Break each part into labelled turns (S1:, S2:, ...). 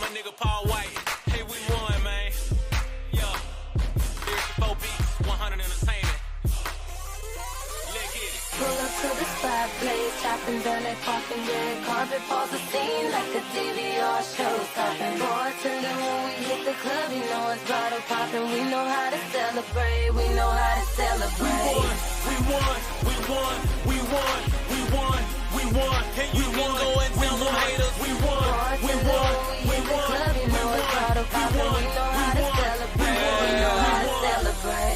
S1: my nigga Paul White. Hey, we won, man. Yeah. Here's your 4 beats, 100 entertainment. Let's get it.
S2: Pull up to the spot, blaze, chopping, belly, parking, red carpet, pause the scene like a DVR show stopping. Bartender, when we hit the club, you know it's bottle popping. We know how to celebrate, we know how to celebrate.
S1: We won, we won, we won, we won, we won. Hey, you can go and tell them haters. We won, we won, we won, we won, we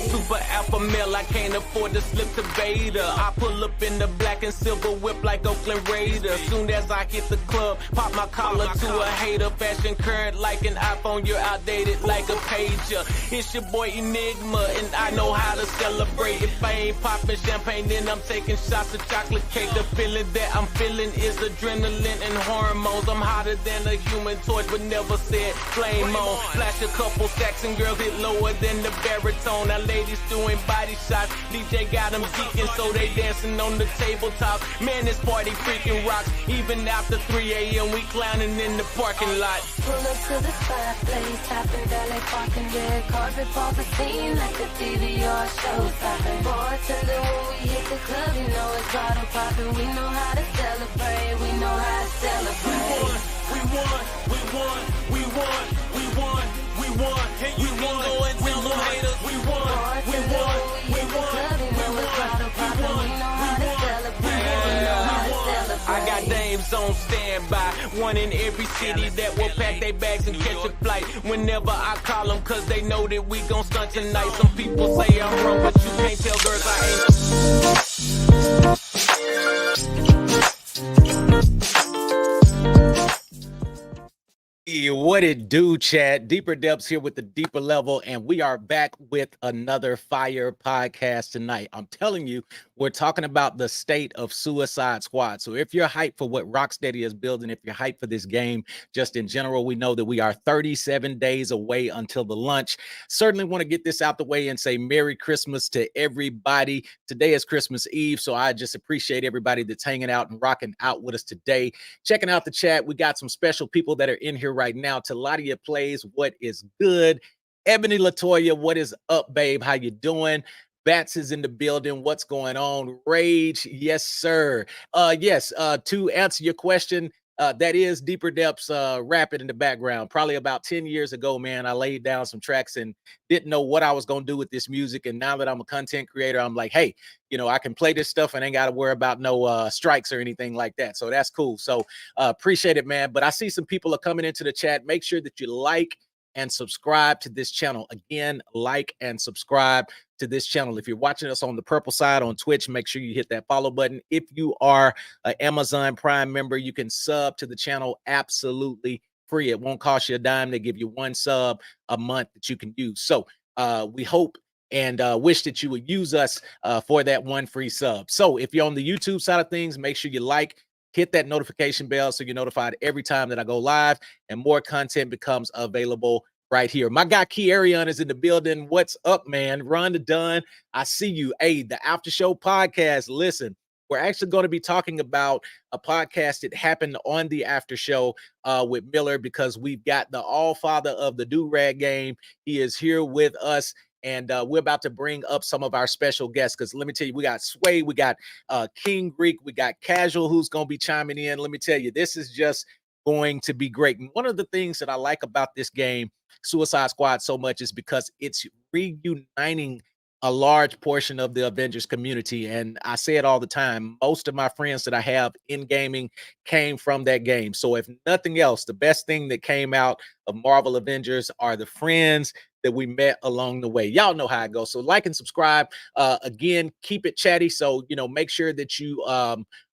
S1: Super alpha male, I can't afford to slip to beta. I pull up in the black and silver whip like Oakland Raiders. Soon as I hit the club, pop my collar to a hater. Fashion current like an iPhone, you're outdated like a pager. It's your boy Enigma, and I know how to celebrate. If I ain't popping champagne, then I'm taking shots of chocolate cake. The feeling that I'm feeling is adrenaline and hormones. I'm hotter than a human torch, but never said flame on. Flash a couple stacks and girls hit lower than the baritone. Now ladies doing body shots. DJ got them geeking, so they dancing on the tabletop. Man, this party freaking rocks. Even after 3 a.m., we clowning in the parking lot.
S2: Pull up to the spot, blaze, chopping, belly, parking, red carpet, pause the scene like a DVR show stopping. Bartender, when we hit the club, you know it's bottle popping. We know how to celebrate, we know how to celebrate.
S1: We won, we won, we won, we won, we won. Hey, you can go and tell them haters. We won, we won, we won, I got dames on standby, one in every city that will pack their bags and catch a flight whenever I call them, cause they know that we gon' stunt tonight. Some people say I'm wrong, but you can't tell girls I ain't. What it do, chat? Deeper Depths here with the deeper level, and we are back with another fire podcast tonight. I'm telling you, we're talking about the state of Suicide Squad. So if you're hyped for what Rocksteady is building, if you're hyped for this game, just in general, we know that we are 37 days away until the launch. Certainly want to get this out the way and say Merry Christmas to everybody. Today is Christmas Eve, so I just appreciate everybody that's hanging out and rocking out with us today. Checking out the chat, we got some special people that are in here right now. Taladia Plays, what is good? Ebony Latoya, what is up, babe? How you doing? Bats is in the building. What's going on? Rage, yes, sir. To answer your question, that is Deeper Depths rapping in the background. Probably about 10 years ago, man, I laid down some tracks and didn't know what I was going to do with this music. And now that I'm a content creator, I'm like, hey, I can play this stuff and ain't got to worry about no strikes or anything like that. So that's cool. So appreciate it, man. But I see some people are coming into the chat. Make sure that you like and subscribe to this channel. Again, like and subscribe to this channel. If you're watching us on the purple side on Twitch, make sure you hit that follow button. If you are an Amazon Prime member, you can sub to the channel absolutely free. It won't cost you a dime. They give you 1 sub a month that you can use. So we hope and wish that you would use us for that 1 free sub. So if you're on the YouTube side of things, make sure you hit that notification bell so you're notified every time that I go live and more content becomes available right here. My guy Key Arion is in the building. What's up, man? Rhonda Dunn, I see you. Hey, the After Show podcast. Listen, we're actually going to be talking about a podcast that happened on the After Show with Miller, because we've got the all-father of the Do-Rag game. He is here with us. And we're about to bring up some of our special guests, because let me tell you, we got Sway, we got King Greek, we got Casual who's going to be chiming in. Let me tell you, this is just going to be great. And one of the things that I like about this game, Suicide Squad, so much is because it's reuniting a large portion of the Avengers community. And I say it all the time, most of my friends that I have in gaming came from that game. So if nothing else, the best thing that came out of Marvel Avengers are the friends that we met along the way. Y'all know how it goes. So like and subscribe. Again, keep it chatty. So, make sure that you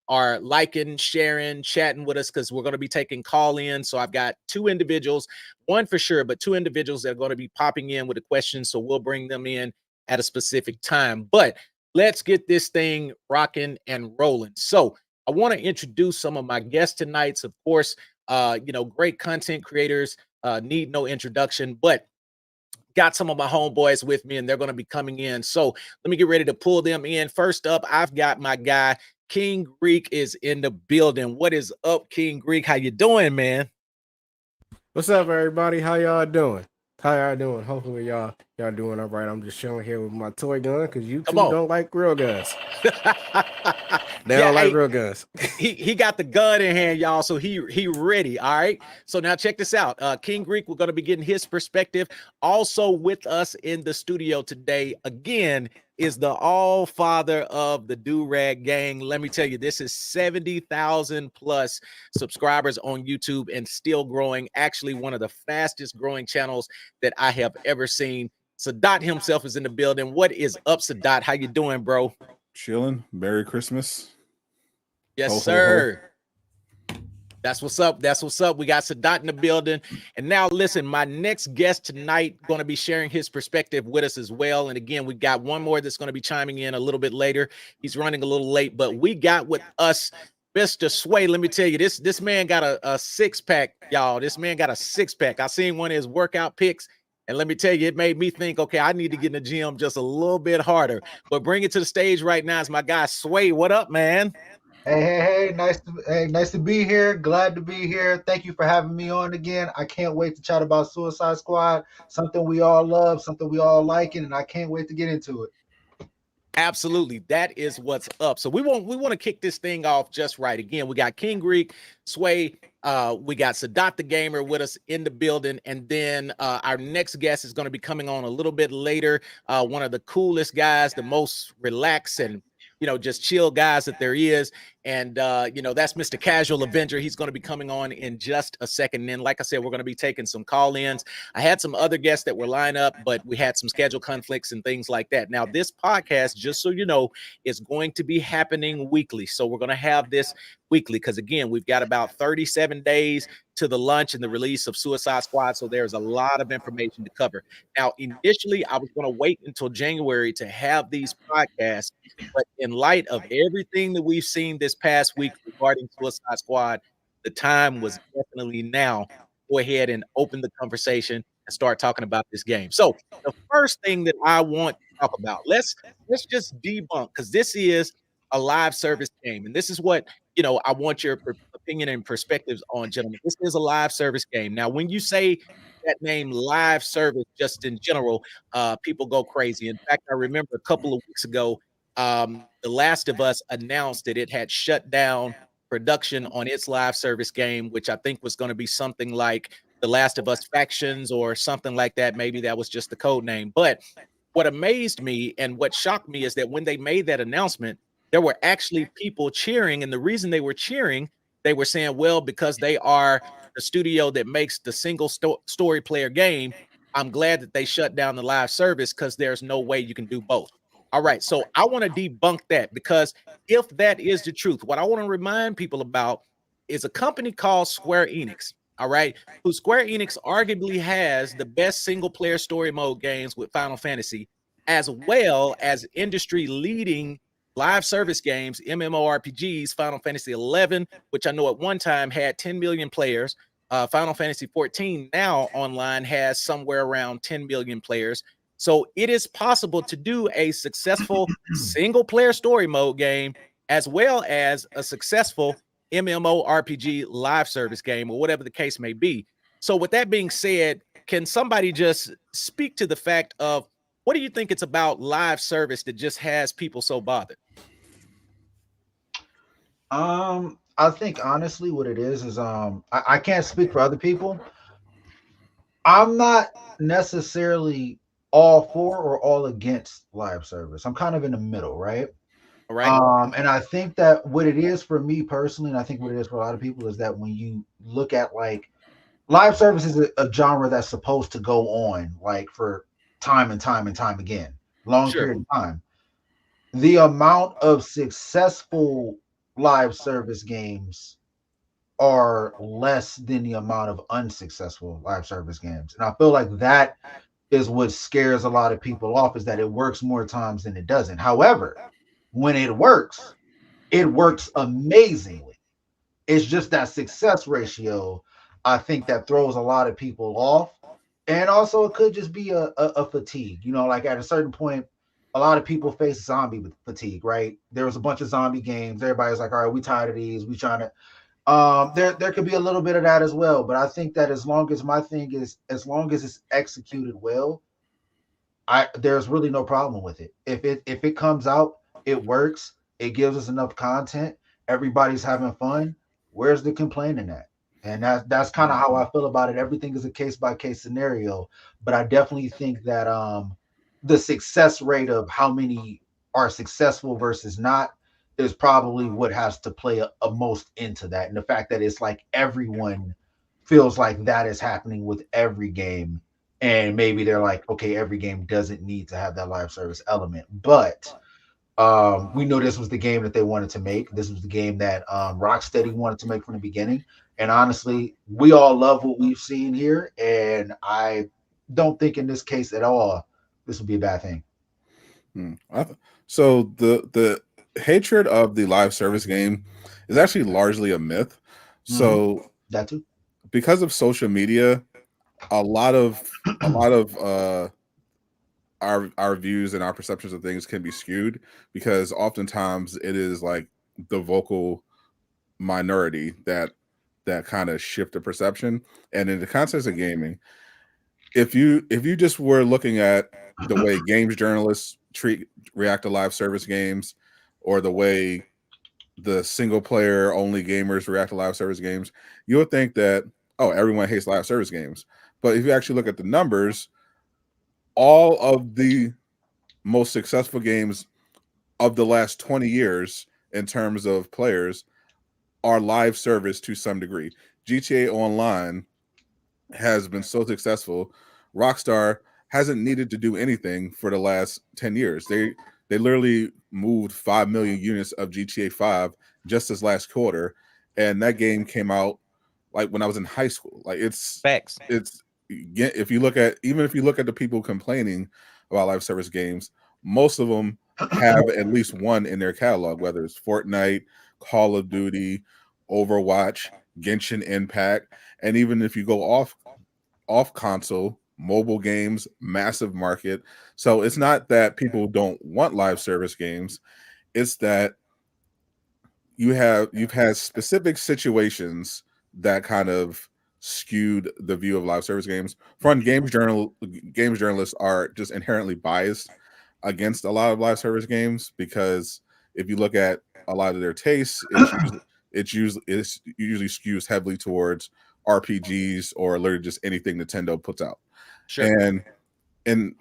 S1: are liking, sharing, chatting with us, because we're going to be taking call-in. So I've got 2 individuals, one for sure, but 2 individuals that are going to be popping in with a question. So we'll bring them in at a specific time. But let's get this thing rocking and rolling. So I want to introduce some of my guests tonight. Of course, great content creators need no introduction, but got some of my homeboys with me, and they're going to be coming in. So let me get ready to pull them in. First up, I've got my guy, King Greek is in the building. What is up, King Greek? How you doing, man?
S3: What's up, everybody? How y'all doing? How y'all doing? Hopefully y'all doing all right. I'm just chilling here with my toy gun because you
S1: Come
S3: two
S1: on.
S3: don't like real guns. They
S1: Yeah,
S3: don't like
S1: hey,
S3: real guns.
S1: he got the gun in hand, y'all. So he ready. All right. So now check this out. King Greek, we're gonna be getting his perspective. Also with us in the studio today, again, is the all father of the Do Rag Gang. Let me tell you, this is 70,000 plus subscribers on YouTube and still growing. Actually, one of the fastest growing channels that I have ever seen. Sadat himself is in the building. What is up, Sadat? How you doing, bro?
S4: Chilling. Merry Christmas.
S1: Yes,
S4: Ho ho ho.
S1: sir. That's what's up. That's what's up. We got Sadat in the building. And now, listen, my next guest tonight going to be sharing his perspective with us as well. And again, we got one more that's going to be chiming in a little bit later. He's running a little late, but we got with us Mr. Sway. Let me tell you, this man got a six pack, y'all. This man got a six pack. I seen one of his workout pics. And let me tell you, it made me think, okay, I need to get in the gym just a little bit harder. But bring it to the stage right now is my guy Sway. What up, man?
S5: Hey, nice to be here. Glad to be here. Thank you for having me on again. I can't wait to chat about Suicide Squad, something we all love, something we all like, and I can't wait to get into it.
S1: Absolutely. That is what's up. So we want to kick this thing off just right. Again, we got King Greek, Sway, we got Sadat the Gamer with us in the building, and then our next guest is going to be coming on a little bit later. One of the coolest guys, the most relaxed and just chill guys that there is. And that's Mr. Casual Avenger. He's going to be coming on in just a second. And then, like I said, we're going to be taking some call-ins. I had some other guests that were lined up, but we had some schedule conflicts and things like that. Now, this podcast, just so you know, is going to be happening weekly. So we're going to have this weekly because, again, we've got about 37 days to the launch and the release of Suicide Squad. So there's a lot of information to cover. Now, initially, I was going to wait until January to have these podcasts. But in light of everything that we've seen this past week regarding Suicide Squad, the time was definitely now. Go ahead and open the conversation and start talking about this game. So the first thing that I want to talk about, let's just debunk because this is a live service game, and this is what I want your opinion and perspectives on, gentlemen. This is a live service game. Now, when you say that name live service, just in general, people go crazy. In fact, I remember a couple of weeks ago, The Last of Us announced that it had shut down production on its live service game, which I think was going to be something like The Last of Us Factions or something like that. Maybe that was just the code name. But what amazed me and what shocked me is that when they made that announcement, there were actually people cheering. And the reason they were cheering, they were saying, well, because they are the studio that makes the single story player game, I'm glad that they shut down the live service because there's no way you can do both. All right. So I want to debunk that because if that is the truth, what I want to remind people about is a company called Square Enix. All right. Who Square Enix arguably has the best single player story mode games with Final Fantasy, as well as industry leading live service games, MMORPGs, Final Fantasy 11, which I know at one time had 10 million players. Final Fantasy 14 now online has somewhere around 10 million players. So it is possible to do a successful single player story mode game as well as a successful MMORPG live service game or whatever the case may be. So with that being said, can somebody just speak to the fact of what do you think it's about live service that just has people so bothered?
S5: I think honestly, what it is I can't speak for other people. I'm not necessarily all for or all against live service. I'm kind of in the middle, right?
S1: All right.
S5: And I think that what it is for me personally, and I think what it is for a lot of people, is that when you look at like live service is a genre that's supposed to go on like for time and time and time again, long
S1: Sure.
S5: period of time. The amount of successful live service games are less than the amount of unsuccessful live service games. And I feel like that is what scares a lot of people off, is that it works more times than it doesn't. However, when it works amazingly. It's just that success ratio, I think, that throws a lot of people off. And also, it could just be a fatigue. Like at a certain point, a lot of people face zombie fatigue, right? There was a bunch of zombie games. Everybody's like, all right, we tired of these. We trying to. There could be a little bit of that as well, but I think that as long as as long as it's executed well, there's really no problem with it. If it comes out, it works, it gives us enough content, everybody's having fun. Where's the complaining at? And that's kind of how I feel about it. Everything is a case by case scenario, but I definitely think that the success rate of how many are successful versus not is probably what has to play a most into that. And the fact that it's like everyone feels like that is happening with every game, and maybe they're like, okay, every game doesn't need to have that live service element, but we know this was the game that they wanted to make. This was the game that Rocksteady wanted to make from the beginning. And honestly, we all love what we've seen here, and I don't think in this case at all this would be a bad thing.
S4: So the hatred of the live service game is actually largely a myth. So
S5: that too,
S4: because of social media, a lot of our views and our perceptions of things can be skewed, because oftentimes it is like the vocal minority that kind of shift the perception. And in the context of gaming, if you just were looking at the way games journalists react to live service games, or the way the single player only gamers react to live service games, you would think that, oh, everyone hates live service games. But if you actually look at the numbers, all of the most successful games of the last 20 years in terms of players are live service to some degree. GTA Online has been so successful. Rockstar hasn't needed to do anything for the last 10 years. They literally moved 5 million units of GTA 5 just this last quarter, and that game came out like when I was in high school. Like it's
S1: Facts.
S4: if you look at the people complaining about live service games, most of them have at least one in their catalog, whether it's Fortnite, Call of Duty, Overwatch, Genshin Impact, and even if you go off console, mobile games, massive market. So it's not that people don't want live service games, it's that you've had specific situations that kind of skewed the view of live service games. From games journalists are just inherently biased against a lot of live service games, because if you look at a lot of their tastes, it's usually skews heavily towards RPGs or literally just anything Nintendo puts out.
S1: Sure.
S4: And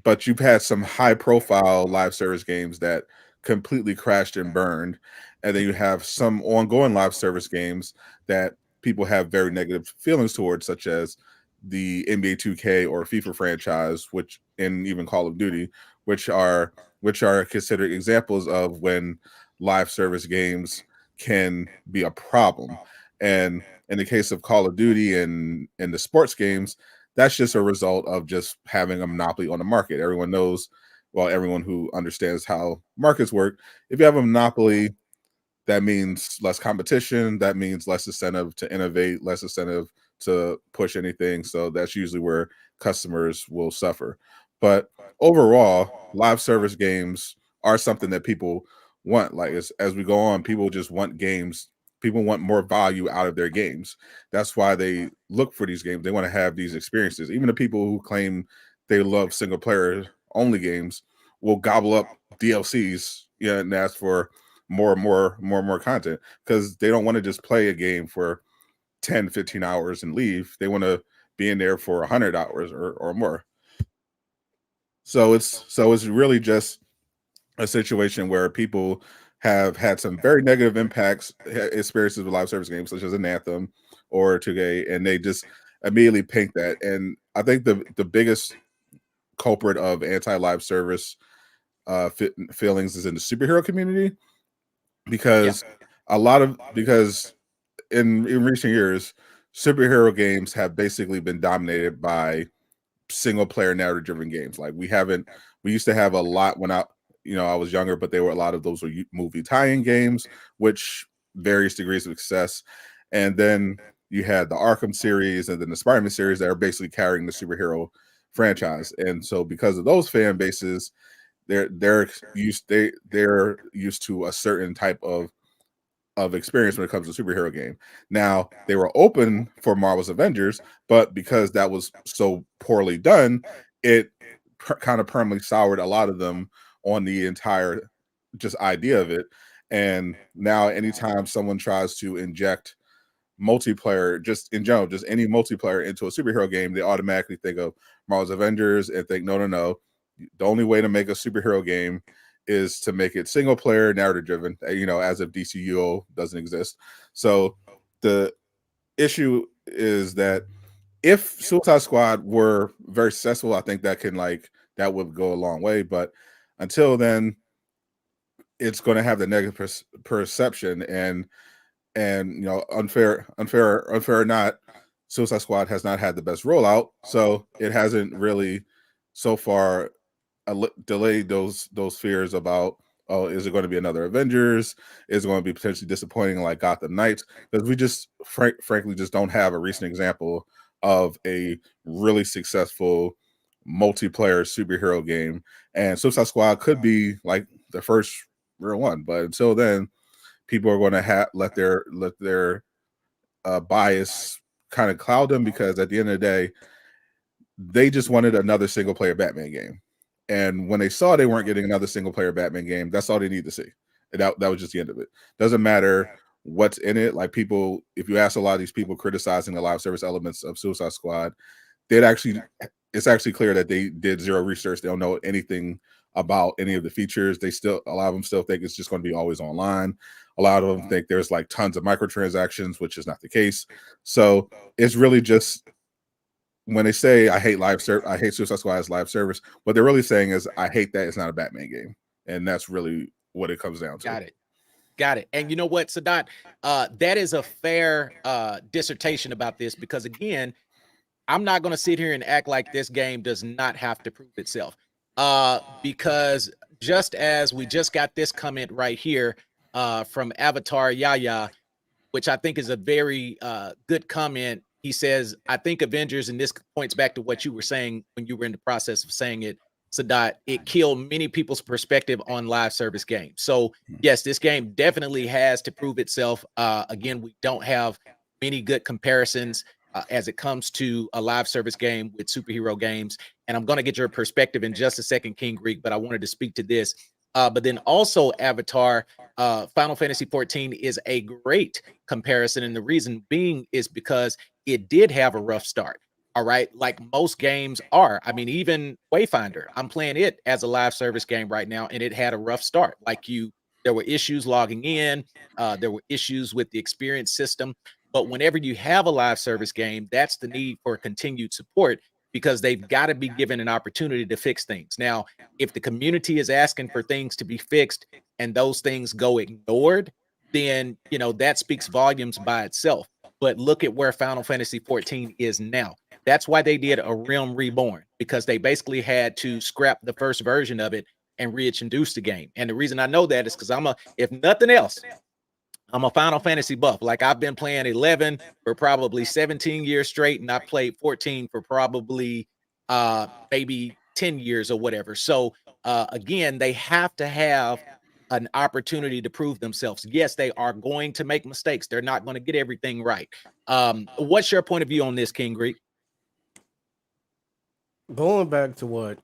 S4: but you've had some high profile live service games that completely crashed and burned, and then you have some ongoing live service games that people have very negative feelings towards, such as the NBA 2K or FIFA franchise, which, and even Call of Duty, which are considered examples of when live service games can be a problem. And in the case of Call of Duty and the sports games, that's just a result of just having a monopoly on the market. Everyone knows, well, everyone who understands how markets work, if you have a monopoly, that means less competition, that means less incentive to innovate, less incentive to push anything. So that's usually where customers will suffer. But overall, live service games are something that people want. Like as we go on, people just want games. People want more value out of their games. That's why they look for these games. They want to have these experiences. Even the people who claim they love single player only games will gobble up DLCs, and ask for more content, because they don't want to just play a game for 10, 15 hours and leave. They want to be in there for 100 hours or more. So it's really just a situation where people have had some very negative experiences with live service games, such as an Anthem or 2K, and they just immediately paint that. And I think the biggest culprit of anti-live service feelings is in the superhero community, because because in recent years, superhero games have basically been dominated by single player narrative driven games. Like we used to have a lot when I was younger, but there were a lot of those were movie tie-in games, which various degrees of success. And then you had the Arkham series and then the Spider-Man series that are basically carrying the superhero franchise. And so because of those fan bases, they're used to a certain type of of experience when it comes to superhero game. Now they were open for Marvel's Avengers, but because that was so poorly done, it kind of permanently soured a lot of them on the entire just idea of it. And now anytime someone tries to inject multiplayer, just in general, just any multiplayer into a superhero game, they automatically think of Marvel's Avengers and think, no, no, no. The only way to make a superhero game is to make it single player, narrative driven, as if DCUO doesn't exist. So the issue is that if Suicide Squad were very successful, I think that would go a long way. But until then, it's going to have the negative perception, and unfair or not, Suicide Squad has not had the best rollout, so it hasn't really so far delayed those fears about, oh, is it going to be another Avengers? Is it going to be potentially disappointing like Gotham Knights? Because we just frankly just don't have a recent example of a really successful multiplayer superhero game, and Suicide Squad could be like the first real one. But until then, people are going to let their bias kind of cloud them, because at the end of the day, they just wanted another single player Batman game. And when they saw they weren't getting another single player Batman game, that's all they need to see. And that was just the end of it. Doesn't matter what's in it. Like, people, if you ask a lot of these people criticizing the live service elements of Suicide Squad, it's actually clear that they did zero research. They don't know anything about any of the features. A lot of them still think it's just going to be always online. A lot of them think there's like tons of microtransactions, which is not the case. So it's really just, when they say I hate Suicide Squad as live service, what they're really saying is I hate that it's not a Batman game, and that's really what it comes down to.
S1: Got it. And you know what, Sadat, that is a fair dissertation about this, because again, I'm not going to sit here and act like this game does not have to prove itself. Because just as we just got this comment right here from Avatar Yaya, which I think is a very good comment. He says, I think Avengers, and this points back to what you were saying when you were in the process of saying it, Sadat, it killed many people's perspective on live service games. So yes, this game definitely has to prove itself. Again, we don't have many good comparisons as it comes to a live service game with superhero games. And I'm going to get your perspective in just a second, King Greek, but I wanted to speak to this. But then also Avatar, Final Fantasy 14 is a great comparison. And the reason being is because it did have a rough start. All right. Like most games are. I mean, even Wayfinder, I'm playing it as a live service game right now, and it had a rough start. There were issues logging in. There were issues with the experience system. But whenever you have a live service game, that's the need for continued support, because they've got to be given an opportunity to fix things. Now, if the community is asking for things to be fixed and those things go ignored, then, that speaks volumes by itself. But look at where Final Fantasy 14 is now. That's why they did a Realm Reborn, because they basically had to scrap the first version of it and reintroduce the game. And the reason I know that is because if nothing else, I'm a Final Fantasy buff. Like, I've been playing 11 for probably 17 years straight, and I played 14 for probably maybe 10 years or whatever. So again, they have to have an opportunity to prove themselves. Yes, they are going to make mistakes. They're not going to get everything right. What's your point of view on this, King Greek?
S3: Going back to what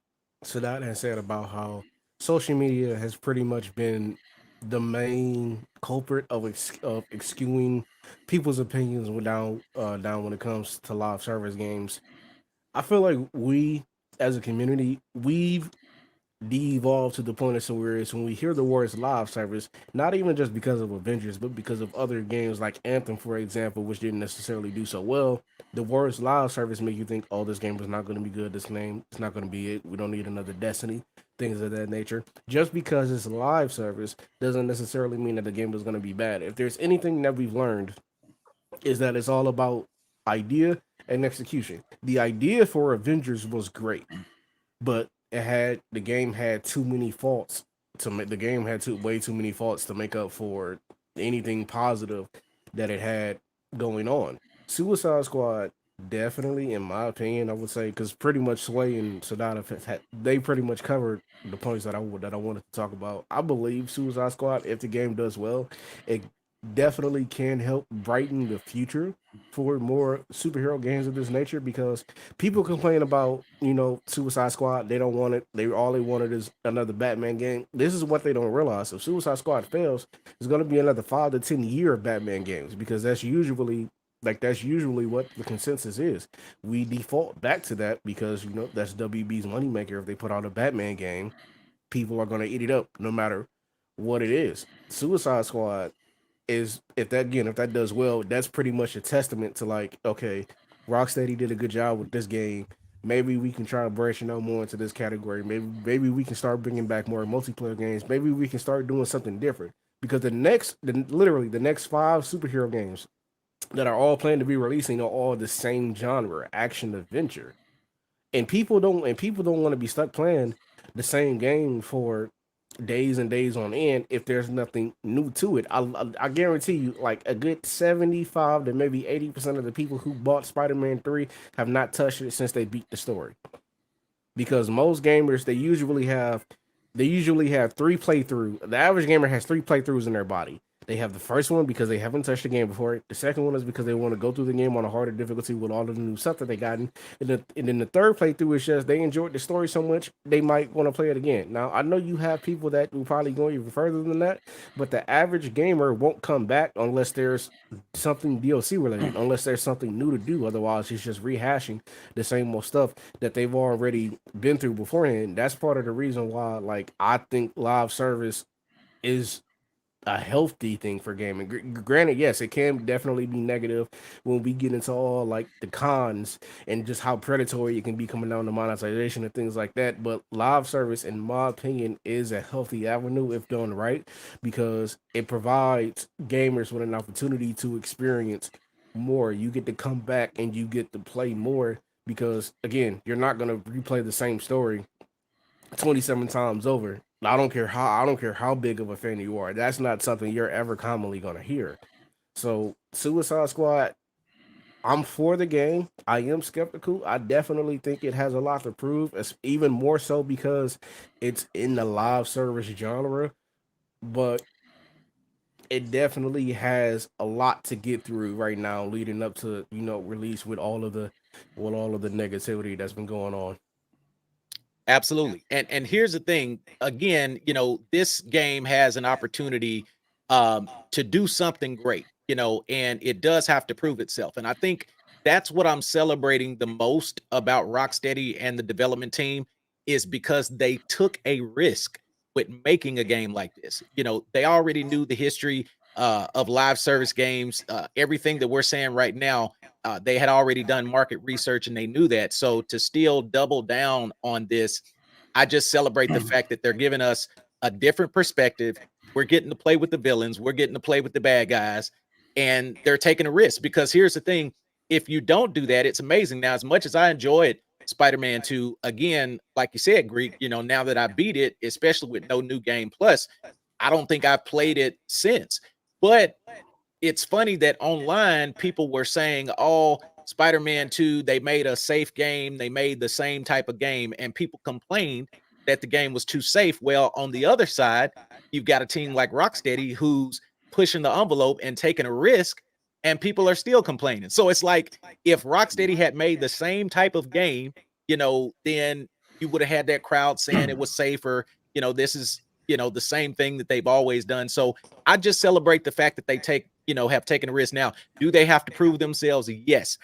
S3: Sadat has said about how social media has pretty much been the main culprit of skewing people's opinions down when it comes to live service games. I feel like we, as a community, we've de-evolved to the point of where it's when we hear the words live service, not even just because of Avengers, but because of other games like Anthem, for example, which didn't necessarily do so well. The words live service make you think, oh, this game is not going to be good. This game is not going to be it. We don't need another Destiny, things of that nature. Just because it's live service doesn't necessarily mean that the game is going to be bad. If there's anything that we've learned, is that it's all about idea and execution. The idea for Avengers was great, but the game had too many faults to make. The game had way too many faults to make up for anything positive that it had going on. Suicide Squad, definitely, in my opinion, I would say, because pretty much Sway and Sadana they pretty much covered the points that I wanted to talk about. I believe Suicide Squad, if the game does well, it definitely can help brighten the future for more superhero games of this nature, because people complain about, Suicide Squad. They don't want it. They wanted is another Batman game. This is what they don't realize. If Suicide Squad fails, it's going to be another 5 to 10 year Batman games, because that's usually what the consensus is. We default back to that because that's WB's moneymaker. If they put out a Batman game, people are going to eat it up no matter what it is. Suicide Squad is, if that does well, that's pretty much a testament to, like, okay, Rocksteady did a good job with this game. Maybe we can try to branch out more into this category. Maybe we can start bringing back more multiplayer games. Maybe we can start doing something different, because literally the next 5 superhero games that are all planned to be releasing are all the same genre, action adventure, and people don't want to be stuck playing the same game for days and days on end if there's nothing new to it. I guarantee you, like, a good 75 to maybe 80% of the people who bought Spider-Man 3 have not touched it since they beat the story, because most gamers, they usually have 3 playthrough. The average gamer has 3 playthroughs in their body. They have the first one because they haven't touched the game before. The second one is because they want to go through the game on a harder difficulty with all of the new stuff that they gotten. And then the third playthrough is just they enjoyed the story so much they might want to play it again. Now, I know you have people that will probably go even further than that, but the average gamer won't come back unless there's something DLC related, unless there's something new to do. Otherwise, it's just rehashing the same old stuff that they've already been through beforehand. That's part of the reason why, like, I think live service is a healthy thing for gaming. Granted, yes, it can definitely be negative when we get into all, like, the cons and just how predatory it can be coming down to monetization and things like that. But live service, in my opinion, is a healthy avenue if done right, because it provides gamers with an opportunity to experience more. You get to come back and you get to play more, because again, you're not going to replay the same story 27 times over. I don't care how big of a fan you are. That's not something you're ever commonly gonna hear. So Suicide Squad, I'm for the game. I am skeptical. I definitely think it has a lot to prove, even more so because it's in the live service genre. But it definitely has a lot to get through right now, leading up to release, with all of the negativity that's been going on.
S1: Absolutely. And here's the thing. Again, this game has an opportunity to do something great, and it does have to prove itself. And I think that's what I'm celebrating the most about Rocksteady and the development team, is because they took a risk with making a game like this. They already knew the history of live service games. Everything that we're saying right now, they had already done market research and they knew that. So to still double down on this, I just celebrate the fact that they're giving us a different perspective. We're getting to play with the villains, we're getting to play with the bad guys, and they're taking a risk. Because here's the thing, if you don't do that, it's amazing. Now, as much as I enjoyed Spider-Man 2, again, like you said, Greek, now that I beat it, especially with no new game plus, I don't think I've played it since. But it's funny that online people were saying, oh, Spider-Man 2, they made a safe game, they made the same type of game, and people complained that the game was too safe. Well, on the other side, you've got a team like Rocksteady who's pushing the envelope and taking a risk, and people are still complaining. So it's like, if Rocksteady had made the same type of game, then you would have had that crowd saying it was safer. This is the same thing that they've always done. So I just celebrate the fact that they have taken a risk. Now, do they have to prove themselves? Yes.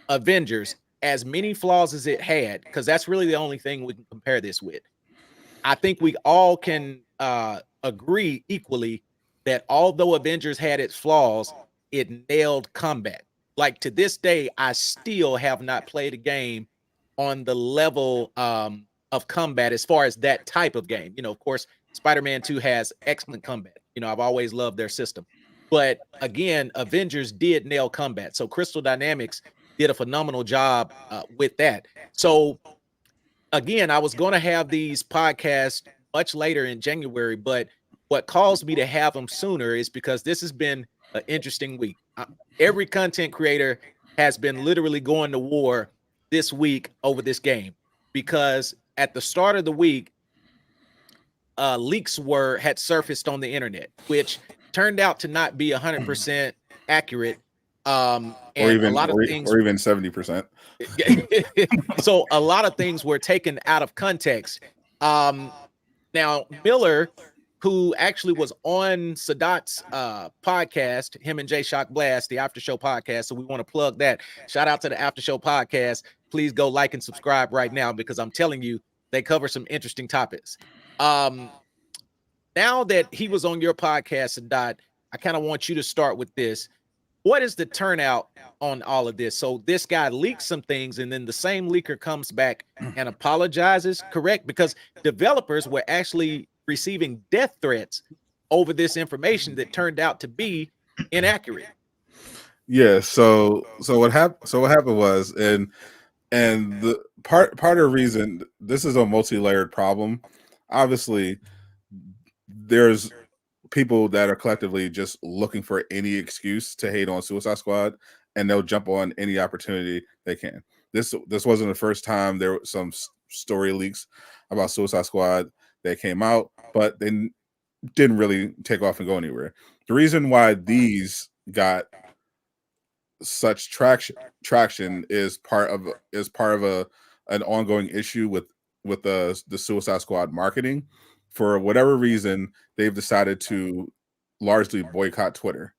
S1: Avengers, as many flaws as it had, because that's really the only thing we can compare this with. I think we all can agree equally that although Avengers had its flaws, it nailed combat. Like, to this day, I still have not played a game on the level of combat as far as that type of game. Of course, Spider-Man 2 has excellent combat. I've always loved their system. But again, Avengers did nail combat. So Crystal Dynamics did a phenomenal job with that. So again, I was going to have these podcasts much later in January, but what caused me to have them sooner is because this has been an interesting week. Every content creator has been literally going to war this week over this game, because at the start of the week, leaks had surfaced on the internet, which turned out to not be 100% accurate.
S4: or
S1: And a
S4: even
S1: lot of
S4: or,
S1: things,
S4: or even 70%.
S1: so a lot of things were taken out of context. Um, Now, Miller, who actually was on Sadat's podcast, him and Jay Shock Blast, the After Show podcast. So we want to plug that. Shout out to the After Show podcast. Please go like and subscribe right now because I'm telling you, they cover some interesting topics. Um, Now that he was on your podcast, Sadat, I kind of want you to start with this. What is the turnout on all of this? So this guy leaks some things, and then the same leaker comes back and apologizes, correct? Because developers were actually receiving death threats over this information that turned out to be inaccurate.
S4: Yeah, so what happened was, and the part of the reason this is a multi-layered problem. Obviously, there's people that are collectively just looking for any excuse to hate on Suicide Squad, and they'll jump on any opportunity they can. This wasn't the first time there were some story leaks about Suicide Squad that came out, but they didn't really take off and go anywhere. The reason why these got such traction is part of a an ongoing issue with the Suicide Squad marketing. For whatever reason, they've decided to largely boycott Twitter.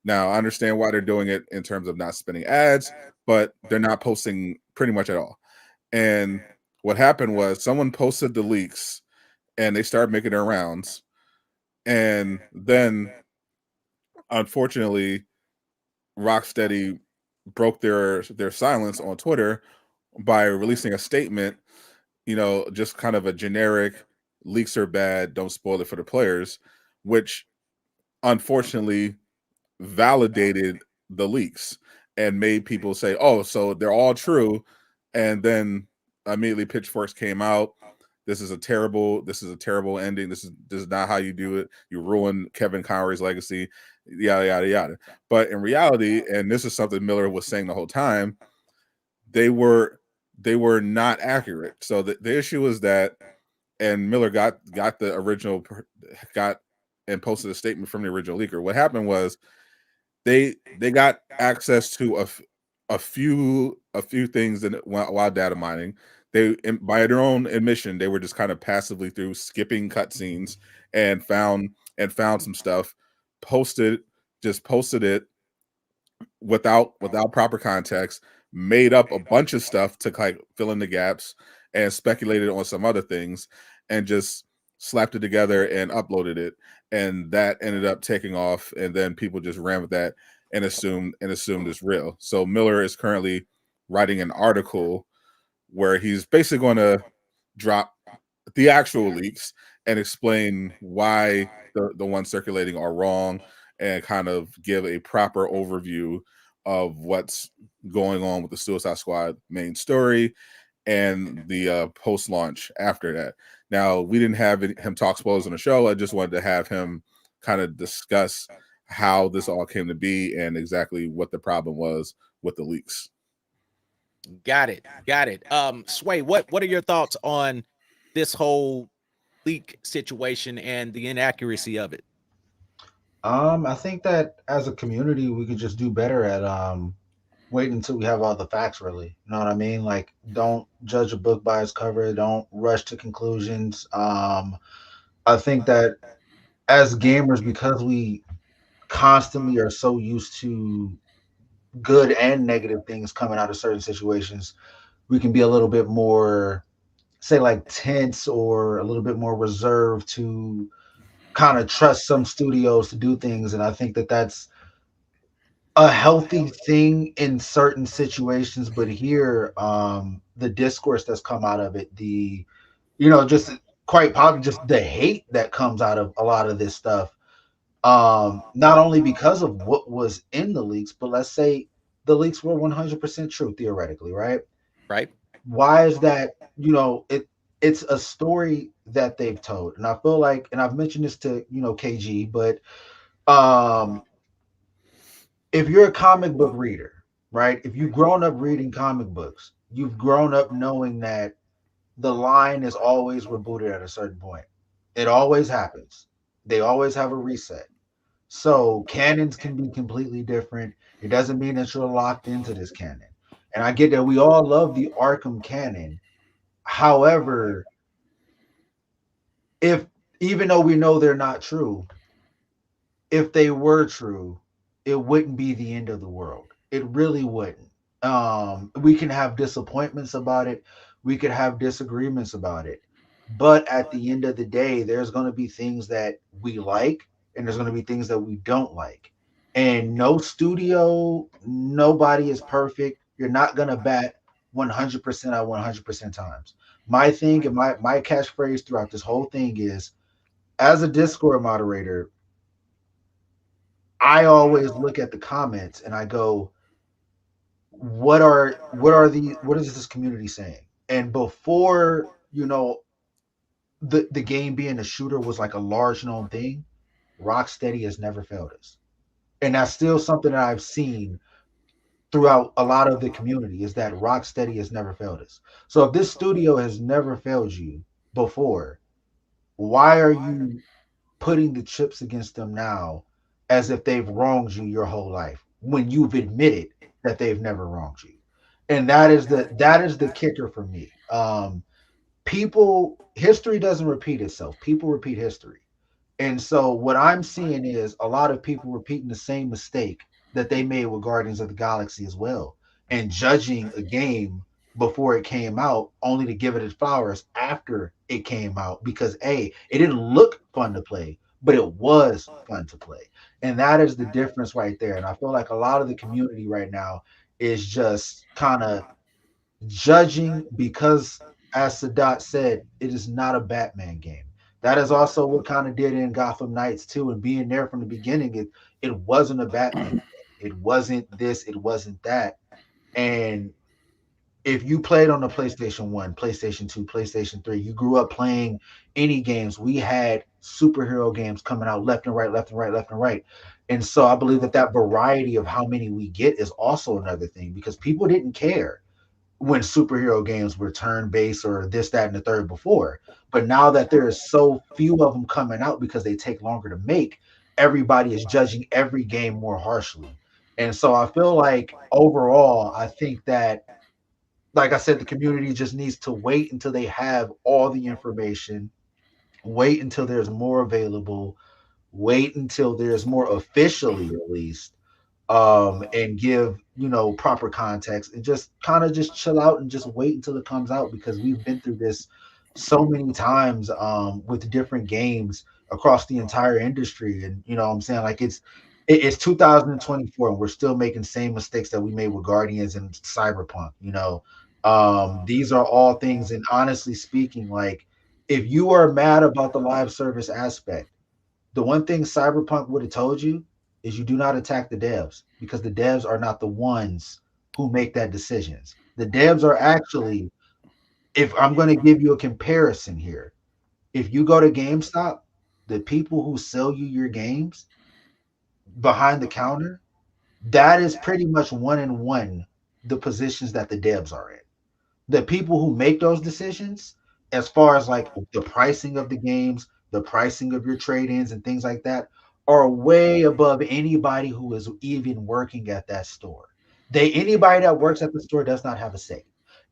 S4: Now, I understand why they're doing it in terms of not spending ads, but they're not posting pretty much at all. And what happened was someone posted the leaks and they started making their rounds. And then, unfortunately, Rocksteady broke their silence on Twitter by releasing a statement, just kind of a generic leaks are bad, don't spoil it for the players, which unfortunately validated the leaks and made people say, "Oh, so they're all true." And then immediately pitchforks came out. This is a terrible ending. This is not how you do it. You ruin Kevin Conroy's legacy, yada yada yada. But in reality, and this is something Miller was saying the whole time, they were not accurate. So the issue is that, and Miller got the original, got and posted a statement from the original leaker. What happened was they got access to a few things while data mining. They, by their own admission, they were just kind of passively through skipping cutscenes and found some stuff, posted it without proper context, made up a bunch of stuff to like fill in the gaps, and speculated on some other things, and just slapped it together and uploaded it, and that ended up taking off, and then people just ran with that and assumed it's real. So Miller is currently writing an article where he's basically going to drop the actual leaks and explain why the ones circulating are wrong, and kind of give a proper overview of what's going on with the Suicide Squad main story and the post-launch after that. Now, we didn't have him talk spoilers on the show. I just wanted to have him kind of discuss how this all came to be and exactly what the problem was with the leaks.
S1: Got it. Sway, what are your thoughts on this whole leak situation and the inaccuracy of it?
S5: I think that as a community, we could just do better at waiting until we have all the facts. Really, you know what I mean? Like, don't judge a book by its cover. Don't rush to conclusions. I think that as gamers, because we constantly are so used to good and negative things coming out of certain situations, we can be a little bit more, say, like tense or a little bit more reserved to kind of trust some studios to do things. And I think that that's a healthy thing in certain situations. But here, the discourse that's come out of it, just quite probably just the hate that comes out of a lot of this stuff, not only because of what was in the leaks, but let's say the leaks were 100% true theoretically, right?
S1: Right.
S5: Why is that? It's a story that they've told, and I feel like, and I've mentioned this to KG, but um if you're a comic book reader, right, if you've grown up reading comic books, you've grown up knowing that the line is always rebooted at a certain point. It always happens. They always have a reset. So canons can be completely different. It doesn't mean that you're locked into this canon. And I get that we all love the Arkham canon. However, if even though we know they're not true, if they were true, it wouldn't be the end of the world. It really wouldn't. We can have disappointments about it. We could have disagreements about it. But at the end of the day, there's going to be things that we like and there's going to be things that we don't like. And no studio, nobody is perfect. You're not going to bat 100% at 100% times. My thing and my catchphrase throughout this whole thing is, as a Discord moderator, I always look at the comments and I go, what is this community saying? And before, the game being a shooter was like a large known thing, Rocksteady has never failed us. And that's still something that I've seen throughout a lot of the community, is that Rocksteady has never failed us. So if this studio has never failed you before, why are you putting the chips against them now as if they've wronged you your whole life when you've admitted that they've never wronged you? And that is the kicker for me. People, history doesn't repeat itself. People repeat history. And so what I'm seeing is a lot of people repeating the same mistake that they made with Guardians of the Galaxy as well, and judging a game before it came out only to give it its flowers after it came out because it didn't look fun to play, but it was fun to play. And that is the difference right there. And I feel like a lot of the community right now is just kind of judging because, as Sadat said, it is not a Batman game. That is also what kind of did in Gotham Knights too, and being there from the beginning. It wasn't a Batman game. It wasn't this. It wasn't that. And if you played on the PlayStation 1, PlayStation 2, PlayStation 3, you grew up playing any games. We had superhero games coming out left and right, left and right, left and right. And so I believe that variety of how many we get is also another thing, because people didn't care when superhero games were turn based or this, that, and the third before. But now that there is so few of them coming out because they take longer to make, everybody is judging every game more harshly. And so I feel like overall, I think that, like I said, the community just needs to wait until they have all the information, wait until there's more available, wait until there's more officially, at least, and give proper context, and just kind of just chill out and just wait until it comes out, because we've been through this so many times with different games across the entire industry. And what I'm saying, like, it's 2024 and we're still making same mistakes that we made with Guardians and Cyberpunk. These are all things, and honestly speaking, like, if you are mad about the live service aspect, the one thing Cyberpunk would have told you is you do not attack the devs, because the devs are not the ones who make that decisions. The devs are actually, if I'm going to give you a comparison here, if you go to GameStop, the people who sell you your games behind the counter, that is pretty much one in one the positions that the devs are in. The people who make those decisions, as far as like the pricing of the games, the pricing of your trade-ins and things like that, are way above anybody who is even working at that store. Anybody that works at the store does not have a say.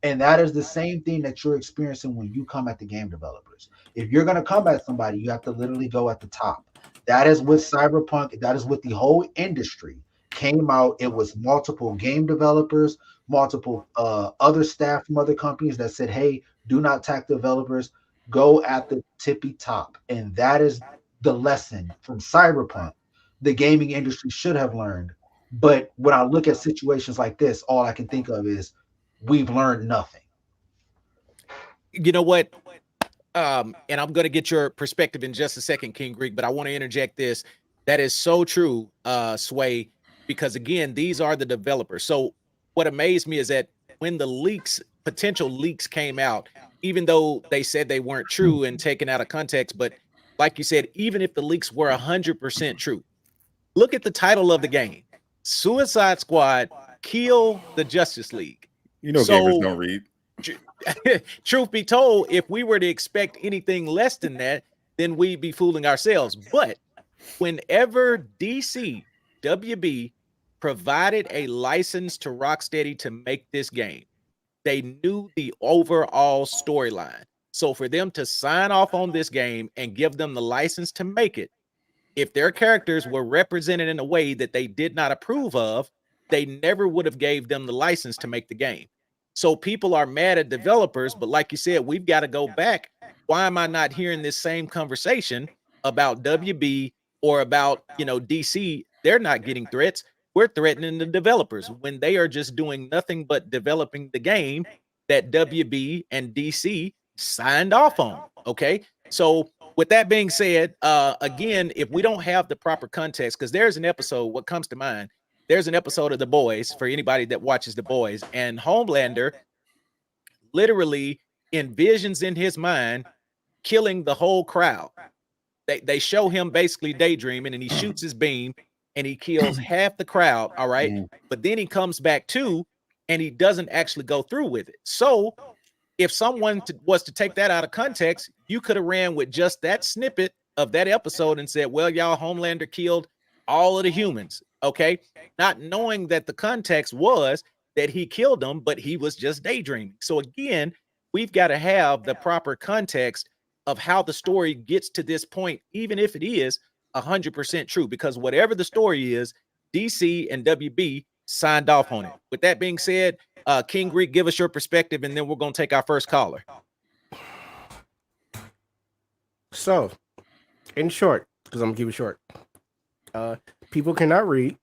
S5: And that is the same thing that you're experiencing when you come at the game developers. If you're going to come at somebody, you have to literally go at the top. That is what Cyberpunk, that is what the whole industry came out. It was multiple game developers, multiple other staff from other companies that said, hey, do not attack developers, go at the tippy top. And that is the lesson from Cyberpunk the gaming industry should have learned. But when I look at situations like this, all I can think of is we've learned nothing.
S1: You know what? And I'm going to get your perspective in just a second, King Greek, but I want to interject this. That is so true, Sway, because again, these are the developers. So what amazed me is that when the potential leaks came out, even though they said they weren't true and taken out of context, but like you said, even if the leaks were 100% true, look at the title of the game: Suicide Squad Kill the Justice League.
S4: Gamers don't read.
S1: Truth be told, if we were to expect anything less than that, then we'd be fooling ourselves. But Whenever DC WB provided a license to Rocksteady to make this game, they knew the overall storyline. So for them to sign off on this game and give them the license to make it, if their characters were represented in a way that they did not approve of, they never would have gave them the license to make the game. So people are mad at developers, but like you said, we've got to go back. Why am I not hearing this same conversation about WB or about, DC? They're not getting threats. We're threatening the developers when they are just doing nothing but developing the game that WB and DC signed off on. Okay. So with that being said, again, if we don't have the proper context, because there's an episode, what comes to mind, there's an episode of The Boys for anybody that watches The Boys, and Homelander literally envisions in his mind killing the whole crowd. They show him basically daydreaming, and he shoots his beam and he kills half the crowd. All right. But then he comes back to, and he doesn't actually go through with it. So if someone was to take that out of context, you could have ran with just that snippet of that episode and said, well, y'all, Homelander killed all of the humans. Okay. Not knowing that the context was that he killed them, but he was just daydreaming. So again, we've got to have the proper context of how the story gets to this point, even if it is 100% true, because whatever the story is, DC and WB signed off on it. With that being said, King Greek, give us your perspective, and then we're going to take our first caller.
S3: So, in short, because I'm going to keep it short, people cannot read.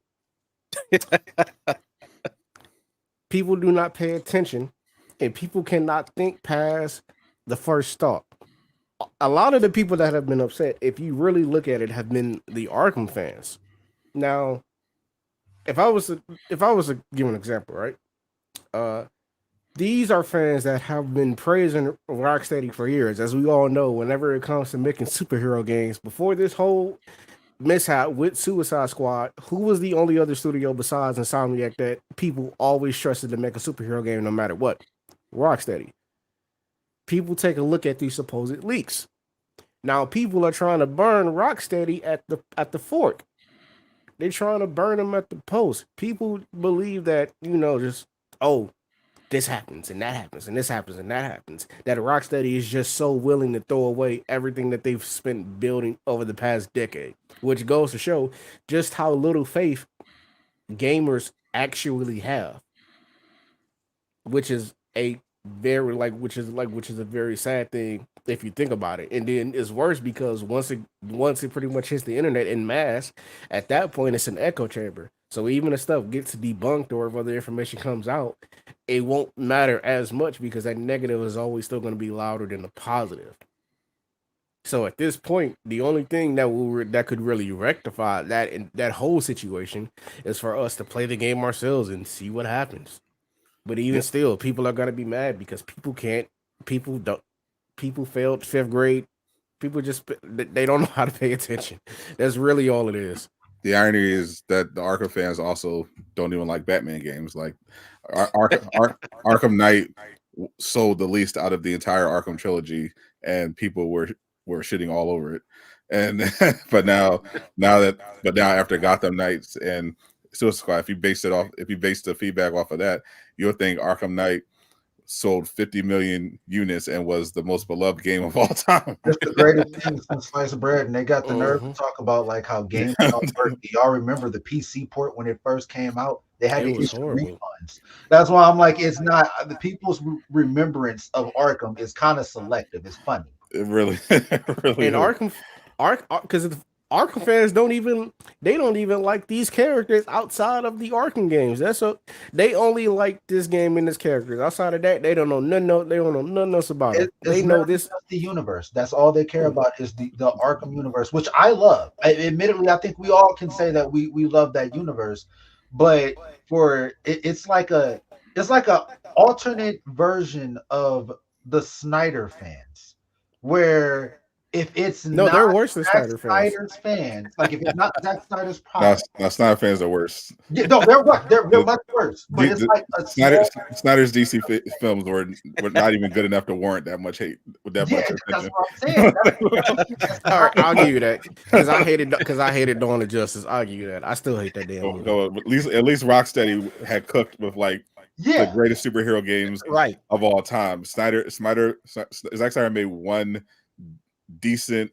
S3: People do not pay attention, and people cannot think past the first thought. A lot of the people that have been upset, if you really look at it, have been the Arkham fans. Now, if I was to give an example, right? These are fans that have been praising Rocksteady for years. As we all know, whenever it comes to making superhero games, before this whole mishap with Suicide Squad, who was the only other studio besides Insomniac that people always trusted to make a superhero game no matter what? Rocksteady. People take a look at these supposed leaks. Now people are trying to burn Rocksteady at the fork. They're trying to burn them at the post. People believe that, just, this happens and that happens and this happens and that happens. That Rocksteady is just so willing to throw away everything that they've spent building over the past decade, which goes to show just how little faith gamers actually have, which is a very which is a very sad thing if you think about it. And then it's worse because once it pretty much hits the internet in mass, at that point it's an echo chamber. So even if stuff gets debunked or if other information comes out, it won't matter as much because that negative is always still going to be louder than the positive. So at this point, the only thing that could really rectify that whole situation is for us to play the game ourselves and see what happens. But even still, people are gonna be mad because people failed fifth grade. People they don't know how to pay attention. That's really all it is.
S4: The irony is that the Arkham fans also don't even like Batman games. Like Arkham Knight sold the least out of the entire Arkham trilogy, and people were shitting all over it. And but now after Gotham Knights and Suicide Squad, if you base the feedback off of that, you'll think Arkham Knight sold 50 million units and was the most beloved game of all time.
S5: That's the greatest thing since sliced bread, and they got the nerve to talk about like how games work. Do y'all remember the PC port when it first came out? They had to issue refunds. That's why I'm like, it's not the people's remembrance of Arkham is kind of selective. It's funny.
S4: It really,
S3: really. And because Arkham fans don't even like these characters outside of the Arkham games. They only like this game and this characters. Outside of that, they don't know nothing else about it. They know this
S5: the universe. That's all they care about is the Arkham universe, which I love. Admittedly, I think we all can say that we love that universe, but it's like a alternate version of the Snyder fans, where if it's
S3: No,
S5: not
S3: they're worse than
S5: Zack
S3: Snyder fans.
S5: Snyder's fans, like if it's not Zack Snyder's
S4: Now,
S5: product,
S4: now Snyder fans are worse.
S5: yeah, no, they're what? They're much worse. But it's like a small,
S4: Snyder's DC films were not even good enough to warrant that much hate with that much
S5: that's
S4: attention.
S5: what I'm saying. That's
S3: All right,
S5: not-
S3: I'll give you that because I hated Dawn of Justice. I'll give you that. I still hate that damn movie.
S4: So at least Rocksteady had cooked with like the
S5: yeah,
S4: greatest superhero games
S1: Right.
S4: of all time. Zack Snyder made one decent.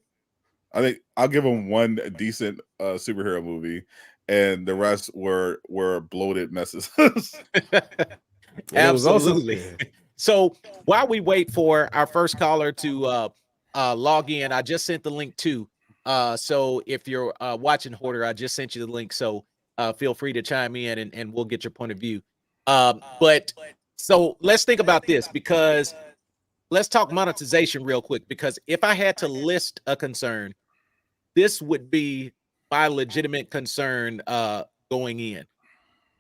S4: I think I'll give him one decent superhero movie, and the rest were bloated messes.
S3: And it was also-
S1: Absolutely. So while we wait for our first caller to log in, I just sent the link too. So if you're watching Hoarder, I just sent you the link. So feel free to chime in and we'll get your point of view. But so let's think about this, because let's talk monetization real quick, because if I had to list a concern, this would be my legitimate concern going in.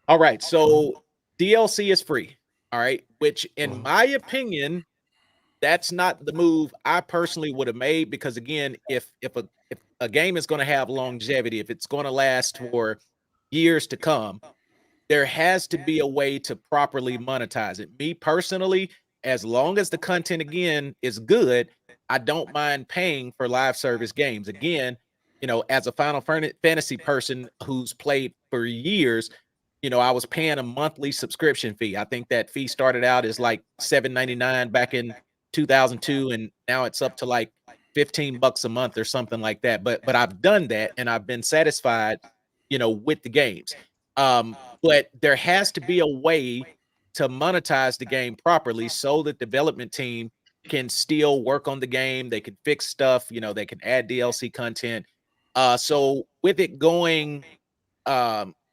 S1: All right, so DLC is free. All right, which in my opinion, that's not the move I personally would have made, because again, if a game is going to have longevity, if it's going to last for years to come, there has to be a way to properly monetize it. Me personally, as long as the content again is good, I don't mind paying for live service games. Again, as a Final Fantasy person who's played for years, I was paying a monthly subscription fee. I think that fee started out as like $7.99 back in 2002, and now it's up to like $15 a month or something like that. But I've done that and I've been satisfied, with the games. But there has to be a way to monetize the game properly so that development team can still work on the game. They can fix stuff, they can add DLC content. So with it going,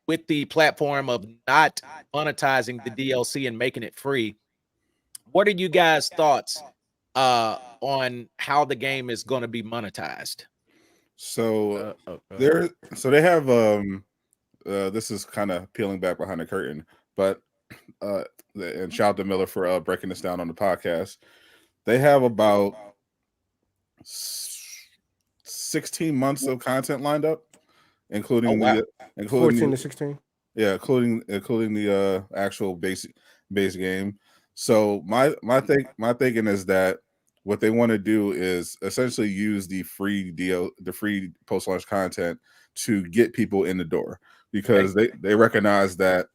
S1: with the platform of not monetizing the DLC and making it free, what are you guys' thoughts on how the game is going to be monetized?
S4: So they have this is kind of peeling back behind the curtain, but and shout out to Miller for breaking this down on the podcast. They have about 16 months of content lined up, including
S3: 14 to 16.
S4: Yeah, including the actual base game. So my thinking is that what they want to do is essentially use the free post launch content to get people in the door, because they recognize that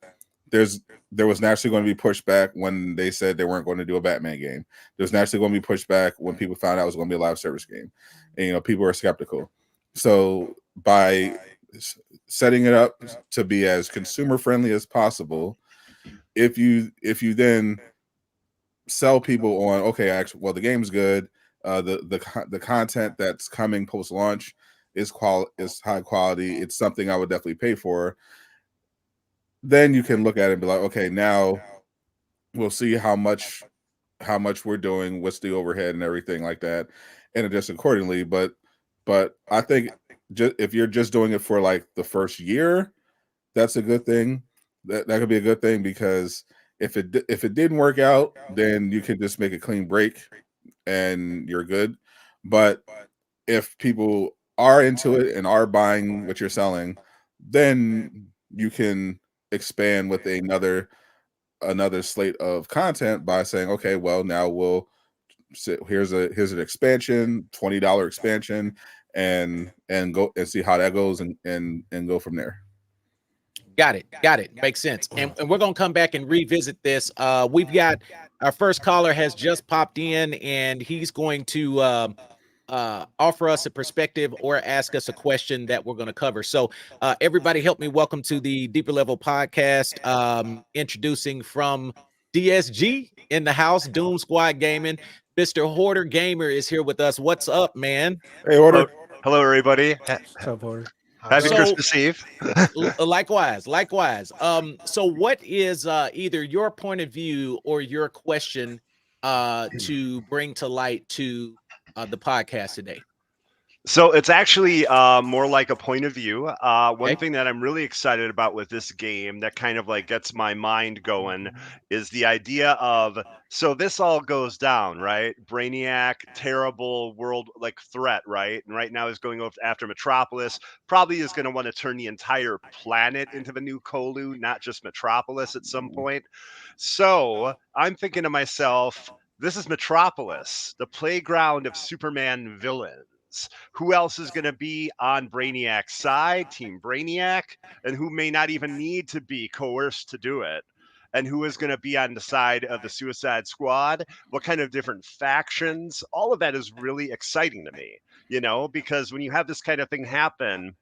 S4: there was naturally going to be pushback when they said they weren't going to do a Batman game. There's naturally going to be pushback when people found out it was going to be a live service game, and people are skeptical. So by setting it up to be as consumer friendly as possible, if you then sell people on, okay, actually, well, the game's good, the content that's coming post launch is high quality, it's something I would definitely pay for, then you can look at it and be like, okay, now we'll see how much we're doing, what's the overhead and everything like that, and adjust accordingly. But I think if you're just doing it for like the first year, that's a good thing. That could be a good thing, because if it didn't work out, then you can just make a clean break and you're good. But if people are into it and are buying what you're selling, then you can expand with another slate of content by saying, okay, well, now we'll here's an expansion, $20 expansion, and go and see how that goes, and go from there.
S1: Got it. Makes sense. And we're going to come back and revisit this. We've got our first caller has just popped in, and he's going to offer us a perspective or ask us a question that we're going to cover. So everybody help me welcome to the Deeper Level podcast. Introducing from DSG in the house, Doom Squad Gaming. Mr. Hoarder Gamer is here with us. What's up, man?
S4: Hey, Hoarder.
S6: Hello, everybody.
S3: What's up, Hoarder?
S6: Happy Christmas Eve.
S1: Likewise. So what is either your point of view or your question to bring to light to the podcast today?
S6: So it's actually more like a point of view. One
S1: Okay.
S6: thing that I'm really excited about with this game that kind of like gets my mind going is the idea of, so this all goes down, right? Brainiac, terrible world like threat, right? And right now is going after Metropolis. Probably is going to want to turn the entire planet into the new Kolu, not just Metropolis at some point. So I'm thinking to myself, this is Metropolis, the playground of Superman villains. Who else is going to be on Brainiac's side, Team Brainiac, and who may not even need to be coerced to do it? And who is going to be on the side of the Suicide Squad? What kind of different factions? All of that is really exciting to me, because when you have this kind of thing happen,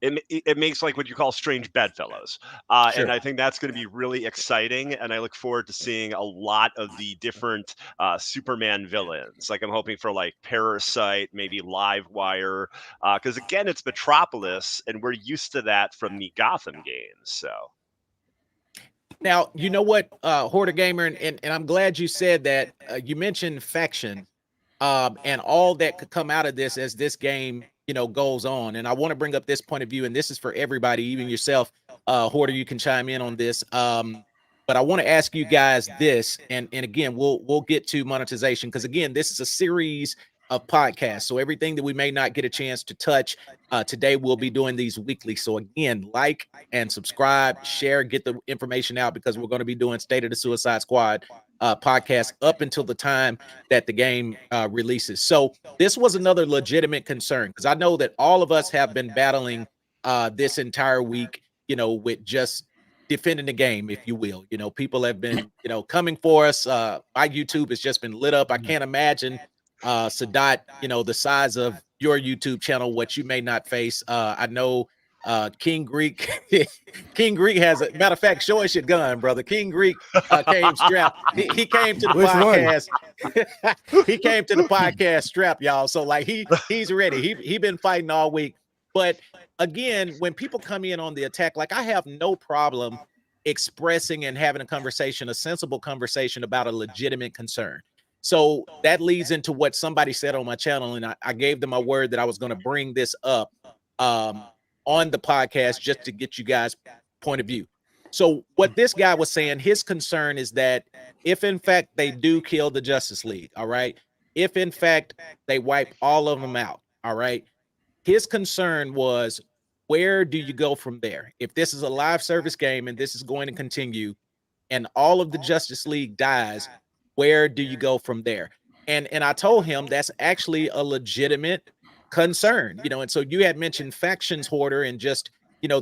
S6: it makes like what you call strange bedfellows. And
S1: Sure.
S6: I think that's going to be really exciting. And I look forward to seeing a lot of the different Superman villains. Like I'm hoping for like Parasite, maybe Livewire, because again, it's Metropolis, and we're used to that from the Gotham games. So.
S1: Now, you know what, Hoarder Gamer, and I'm glad you said that. You mentioned faction, and all that could come out of this as this game, goes on. And I want to bring up this point of view, and this is for everybody, even yourself, Hoarder. You can chime in on this. But I want to ask you guys this, and again, we'll get to monetization because again, this is a series of podcasts. So everything that we may not get a chance to touch today, we'll be doing these weekly. So again, like and subscribe, share, get the information out because we're going to be doing State of the Suicide Squad podcast up until the time that the game releases. So this was another legitimate concern because I know that all of us have been battling this entire week, with just defending the game, if you will. People have been, coming for us. My YouTube has just been lit up. I can't imagine, Sadat, the size of your YouTube channel, what you may not face. I know King Greek, King Greek has a matter of fact, show us your gun, brother. King Greek came strapped. He came to the
S3: Which one?
S1: podcast. He came to the podcast strapped, y'all. So like he's ready. He been fighting all week. But again, when people come in on the attack, like I have no problem expressing and having a conversation, a sensible conversation about a legitimate concern. So that leads into what somebody said on my channel, and I gave them my word that I was going to bring this up on the podcast just to get you guys' point of view. So what this guy was saying, his concern is that if in fact they do kill the Justice League, all right, if in fact they wipe all of them out, all right, his concern was, where do you go from there? If this is a live service game and this is going to continue and all of the Justice League dies, where do you go from there? And I told him that's actually a legitimate concern, and so you had mentioned factions, Hoarder, and just,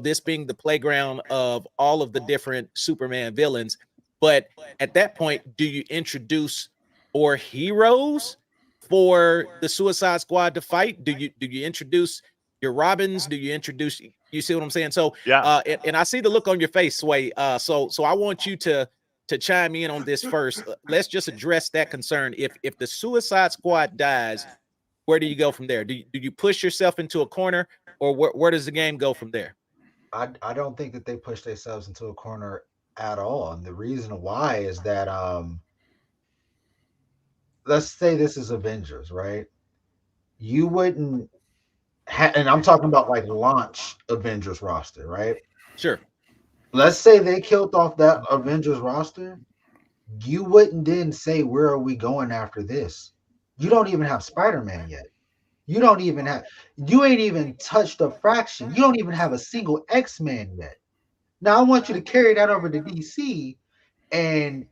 S1: this being the playground of all of the different Superman villains. But at that point, do you introduce more heroes for the Suicide Squad to fight? Do you introduce your Robins? Do you introduce, you see what I'm saying? So
S6: Yeah.
S1: and I see the look on your face, Sway. So I want you to chime in on this first. Let's just address that concern. If the Suicide Squad dies, where do you go from there? Do you push yourself into a corner, or where does the game go from there?
S5: I don't think that they push themselves into a corner at all. And the reason why is that let's say this is Avengers, right? You wouldn't and I'm talking about like launch Avengers roster, right?
S1: Sure.
S5: Let's say they killed off that Avengers roster. You wouldn't then say, where are we going after this? You don't even have Spider-Man yet. You ain't even touched a fraction. You don't even have a single X-Men yet. Now I want you to carry that over to DC, and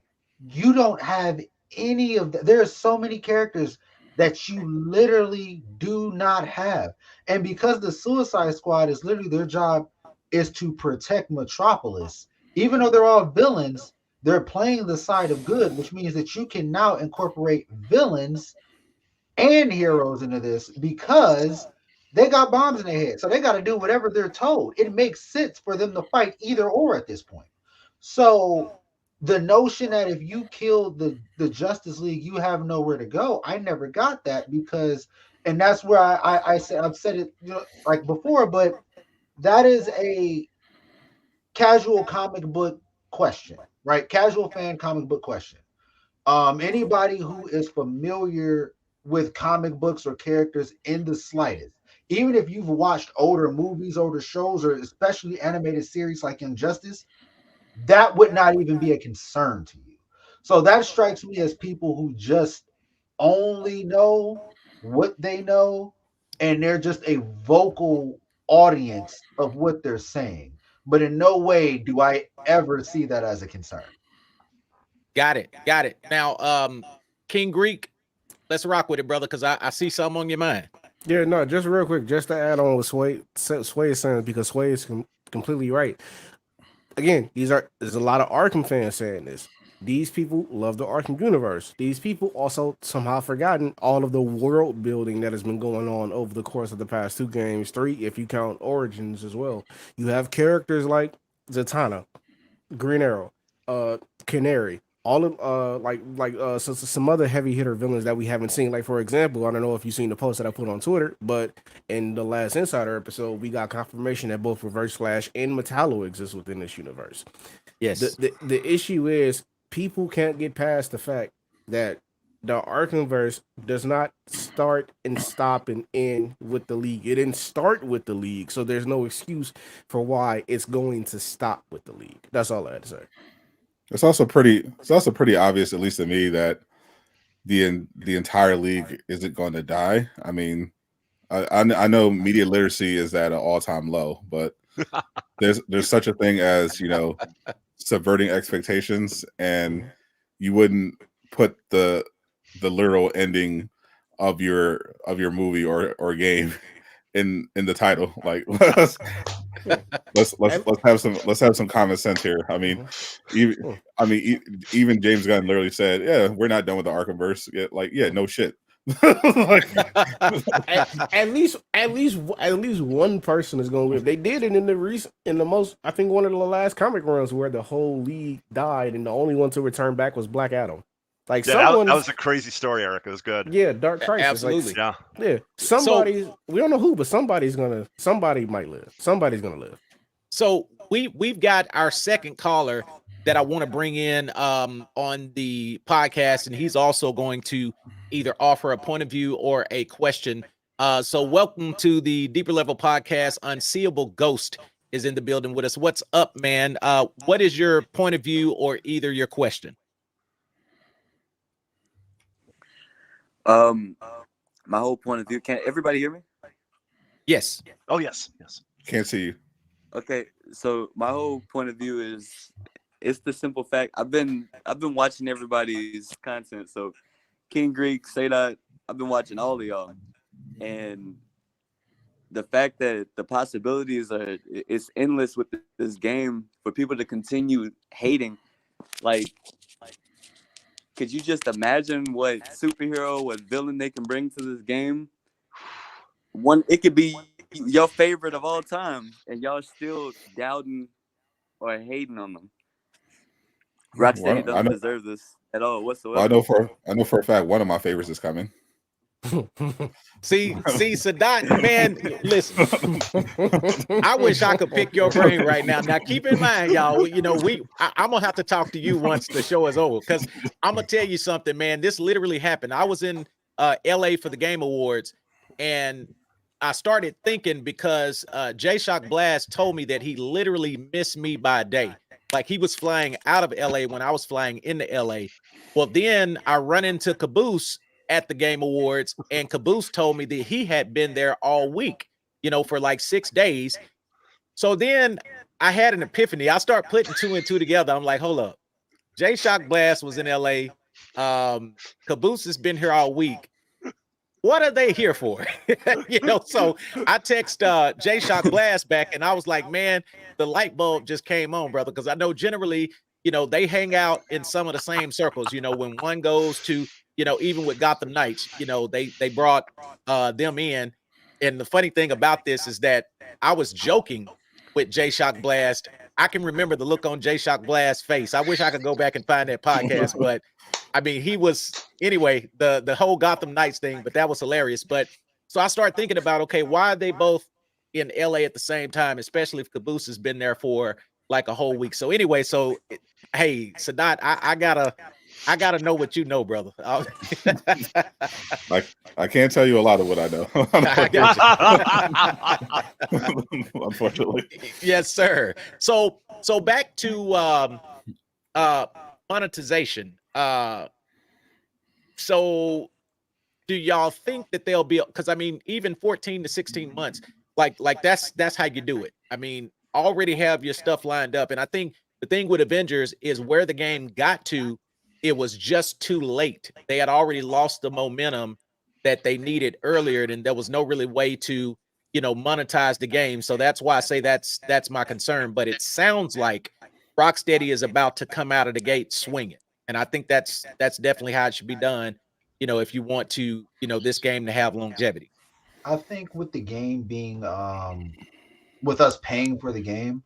S5: you don't have any of that. There are so many characters that you literally do not have. And because the Suicide Squad is literally their job is to protect Metropolis, even though they're all villains, they're playing the side of good, which means that you can now incorporate villains and heroes into this because they got bombs in their head. So they got to do whatever they're told. It makes sense for them to fight either or at this point. So the notion that if you kill the Justice League, you have nowhere to go, I never got that because, and that's where I said, I've said it, like before, but that is a casual comic book question, right? Casual fan comic book question. Anybody who is familiar with comic books or characters in the slightest. Even if you've watched older movies, older shows, or especially animated series like Injustice, that would not even be a concern to you. So that strikes me as people who just only know what they know, and they're just a vocal audience of what they're saying. But in no way do I ever see that as a concern.
S1: Got it. Got it. Now, King Greek, let's rock with it, brother, because I see something on your mind.
S3: Yeah, no, just real quick, just to add on what Sway is saying, because Sway is completely right. Again, there's a lot of Arkham fans saying this. These people love the Arkham universe. These people also somehow forgotten all of the world building that has been going on over the course of the past 2 games, 3 if you count Origins as well. You have characters like Zatanna, Green Arrow, Canary, all of some other heavy hitter villains that we haven't seen. Like, for example, I don't know if you've seen the post that I put on Twitter, but in the last Insider episode, we got confirmation that both Reverse Flash and Metallo exist within this universe.
S1: Yes.
S3: The issue is people can't get past the fact that the Arkhamverse does not start and stop and end with the league. It didn't start with the league, so there's no excuse for why it's going to stop with the league. That's all I had to say.
S4: It's also pretty obvious, at least to me, that the entire league isn't going to die. I mean, I know media literacy is at an all-time low, but there's such a thing as, you know, subverting expectations, and you wouldn't put the literal ending of your movie or game in the title. Like, let's have some common sense here. I mean, even James Gunn literally said, "Yeah, we're not done with the Arkhamverse." Yeah, no shit. Like,
S3: at least one person is going to live. They did it in the most, I think, one of the last comic runs where the whole league died and the only one to return back was Black Adam. Like,
S6: that was a crazy story, Eric. It was good.
S3: Yeah, Dark Crisis.
S1: Absolutely.
S3: Like, yeah. We don't know who, but somebody might live. Somebody's gonna live.
S1: So we've got our second caller that I want to bring in on the podcast, and he's also going to either offer a point of view or a question. So welcome to the Deeper Level Podcast. Unseeable Ghost is in the building with us. What's up, man? What is your point of view or either your question?
S7: My whole point of view. Can everybody hear me?
S1: Yes.
S6: Oh, yes.
S4: can't see you.
S7: Okay, so my whole point of view is, it's the simple fact. I've been watching everybody's content. So King Greek, Say That, I've been watching all of y'all, and the fact that the possibilities it's endless with this game for people to continue hating. Like, could you just imagine what superhero, what villain they can bring to this game? It could be your favorite of all time, and y'all still doubting or hating on them. Rocksteady doesn't deserve this at all whatsoever.
S4: I know for a fact one of my favorites is coming.
S1: See, Sadat, man, listen. I wish I could pick your brain right now. Now, keep in mind, y'all, you know, I'm gonna have to talk to you once the show is over, because I'm gonna tell you something, man. This literally happened. I was in LA for the Game Awards, and I started thinking, because J-Shock Blast told me that he literally missed me by a day. Like, he was flying out of LA when I was flying into LA. Well, then I run into Caboose at the Game Awards, and Caboose told me that he had been there all week, you know, for like 6 days. So then I had an epiphany. I start putting 2 and 2 together. I'm like, hold up. J-Shock Blast was in LA. Caboose has been here all week. What are they here for? You know, so I text J-Shock Blast back, and I was like, man, the light bulb just came on, brother, because I know generally, you know, they hang out in some of the same circles. You know, when one goes to, you know, even with Gotham Knights, you know, they brought them in. And the funny thing about this is that I was joking with J-Shock Blast. I can remember the look on J-Shock Blast's face. I wish I could go back and find that podcast, but I mean, he was, anyway, the whole Gotham Knights thing, but that was hilarious. But so I started thinking about, okay, why are they both in LA at the same time, especially if Caboose has been there for like a whole week. So anyway, so hey, Sadat, I I gotta know what you know, brother.
S4: Like I can't tell you a lot of what I know.
S1: I got
S4: Unfortunately.
S1: Yes, sir. So back to monetization. So do y'all think that they'll be, because I mean, even 14 to 16 months, like that's how you do it. I mean, already have your stuff lined up. And I think the thing with Avengers is where the game got to, it was just too late. They had already lost the momentum that they needed earlier, and there was no really way to, monetize the game. So that's why I say that's my concern. But it sounds like Rocksteady is about to come out of the gate swinging. And I think that's definitely how it should be done, if you want to, this game to have longevity.
S5: I think with the game being with us paying for the game,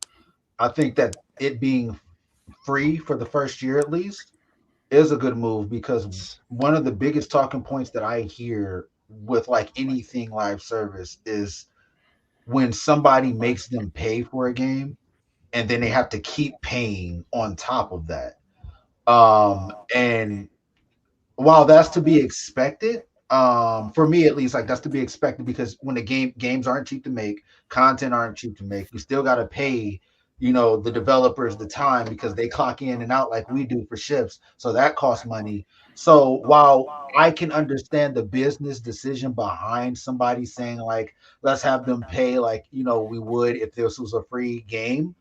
S5: I think that it being free for the first year at least is a good move, because one of the biggest talking points that I hear with like anything live service is when somebody makes them pay for a game and then they have to keep paying on top of that. And while that's to be expected, for me at least, like that's to be expected, because when the games aren't cheap to make, content aren't cheap to make, you still got to pay, the developers the time, because they clock in and out like we do for shifts, so that costs money. So while I can understand the business decision behind somebody saying like, let's have them pay like, we would if this was a free game,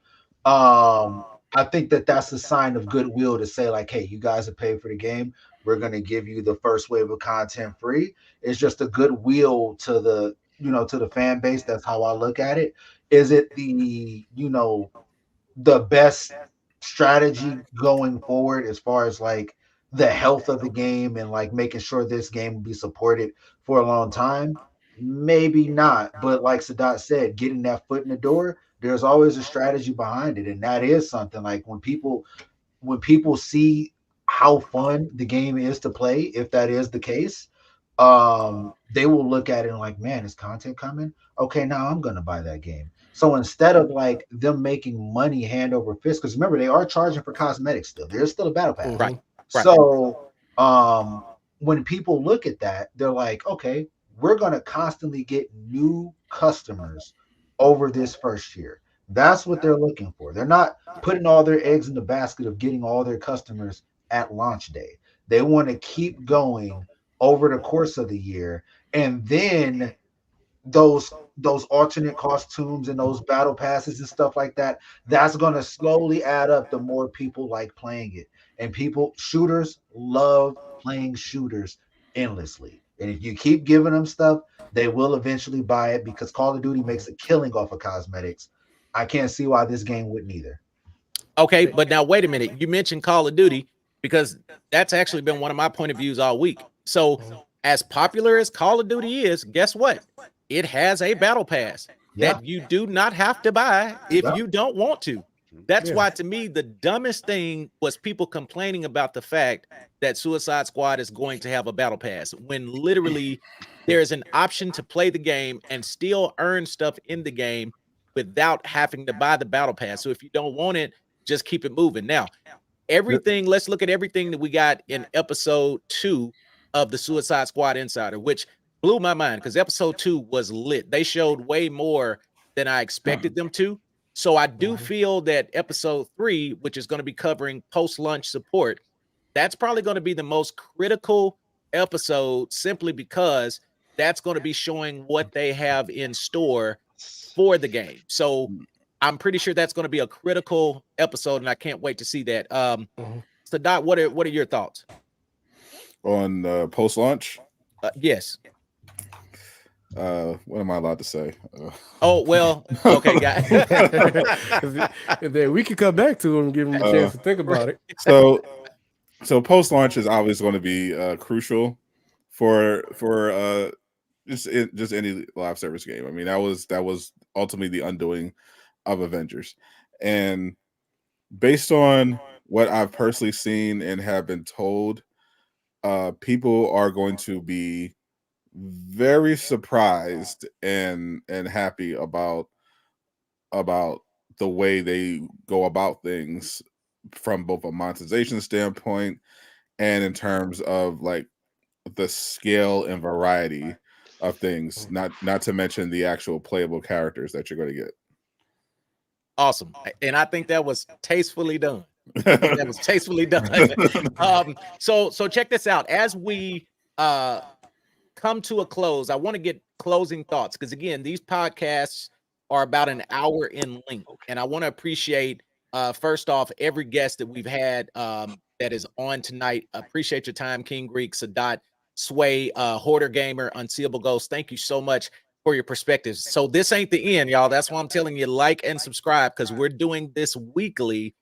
S5: I think that that's a sign of goodwill to say like, hey, you guys have paid for the game, we're going to give you the first wave of content free. It's just a goodwill to the, to the fan base. That's how I look at it. Is it the best strategy going forward as far as like the health of the game and like making sure this game will be supported for a long time? Maybe not. But like Sadat said, getting that foot in the door, there's always a strategy behind it. And that is something like when people see how fun the game is to play, if that is the case, they will look at it and like, man, is content coming? Okay, now I'm gonna buy that game. So instead of like them making money hand over fist, because remember they are charging for cosmetics still. There's still a battle pass.
S1: Right.
S5: So when people look at that, they're like, okay, we're gonna constantly get new customers over this first year. That's what they're looking for. They're not putting all their eggs in the basket of getting all their customers at launch day. They want to keep going over the course of the year, and then those alternate costumes and those battle passes and stuff like that, that's going to slowly add up the more people like playing it. And shooters love playing shooters endlessly, and if you keep giving them stuff, they will eventually buy it, because Call of Duty makes a killing off of cosmetics. I can't see why this game wouldn't either.
S1: Okay, but now wait a minute. You mentioned Call of Duty, because that's actually been one of my point of views all week. So as popular as Call of Duty is, guess what? It has a battle pass that you do not have to buy if you don't want to. That's why, to me, the dumbest thing was people complaining about the fact that Suicide Squad is going to have a battle pass, when literally there is an option to play the game and still earn stuff in the game without having to buy the battle pass. So if you don't want it, just keep it moving. Now, let's look at everything that we got in episode 2 of the Suicide Squad Insider, which blew my mind, because episode 2 was lit. They showed way more than I expected them to. So I do feel that episode 3, which is going to be covering post-launch support, that's probably going to be the most critical episode, simply because that's going to be showing what they have in store for the game. So I'm pretty sure that's going to be a critical episode, and I can't wait to see that. So Dot, what are your thoughts
S4: on post-launch?
S1: Yes.
S4: What am I allowed to say?
S1: Oh, well, okay, guys.
S3: And then we can come back to him and give him a chance to think about it.
S4: So post-launch is always going to be crucial for just any live service game. I mean, that was ultimately the undoing of Avengers, and based on what I've personally seen and have been told, people are going to be very surprised and happy about the way they go about things from both a monetization standpoint and in terms of like the scale and variety of things, not to mention the actual playable characters that you're going to get.
S1: Awesome. And I think that was tastefully done. That was tastefully done. So check this out. As we come to a close, I want to get closing thoughts, because again, these podcasts are about an hour in length, and I want to appreciate first off every guest that we've had that is on tonight. Appreciate your time, King Greek, Sadat, Sway, Hoarder Gamer, Unseeable Ghost. Thank you so much for your perspectives. So this ain't the end, y'all. That's why I'm telling you, like and subscribe, because we're doing this weekly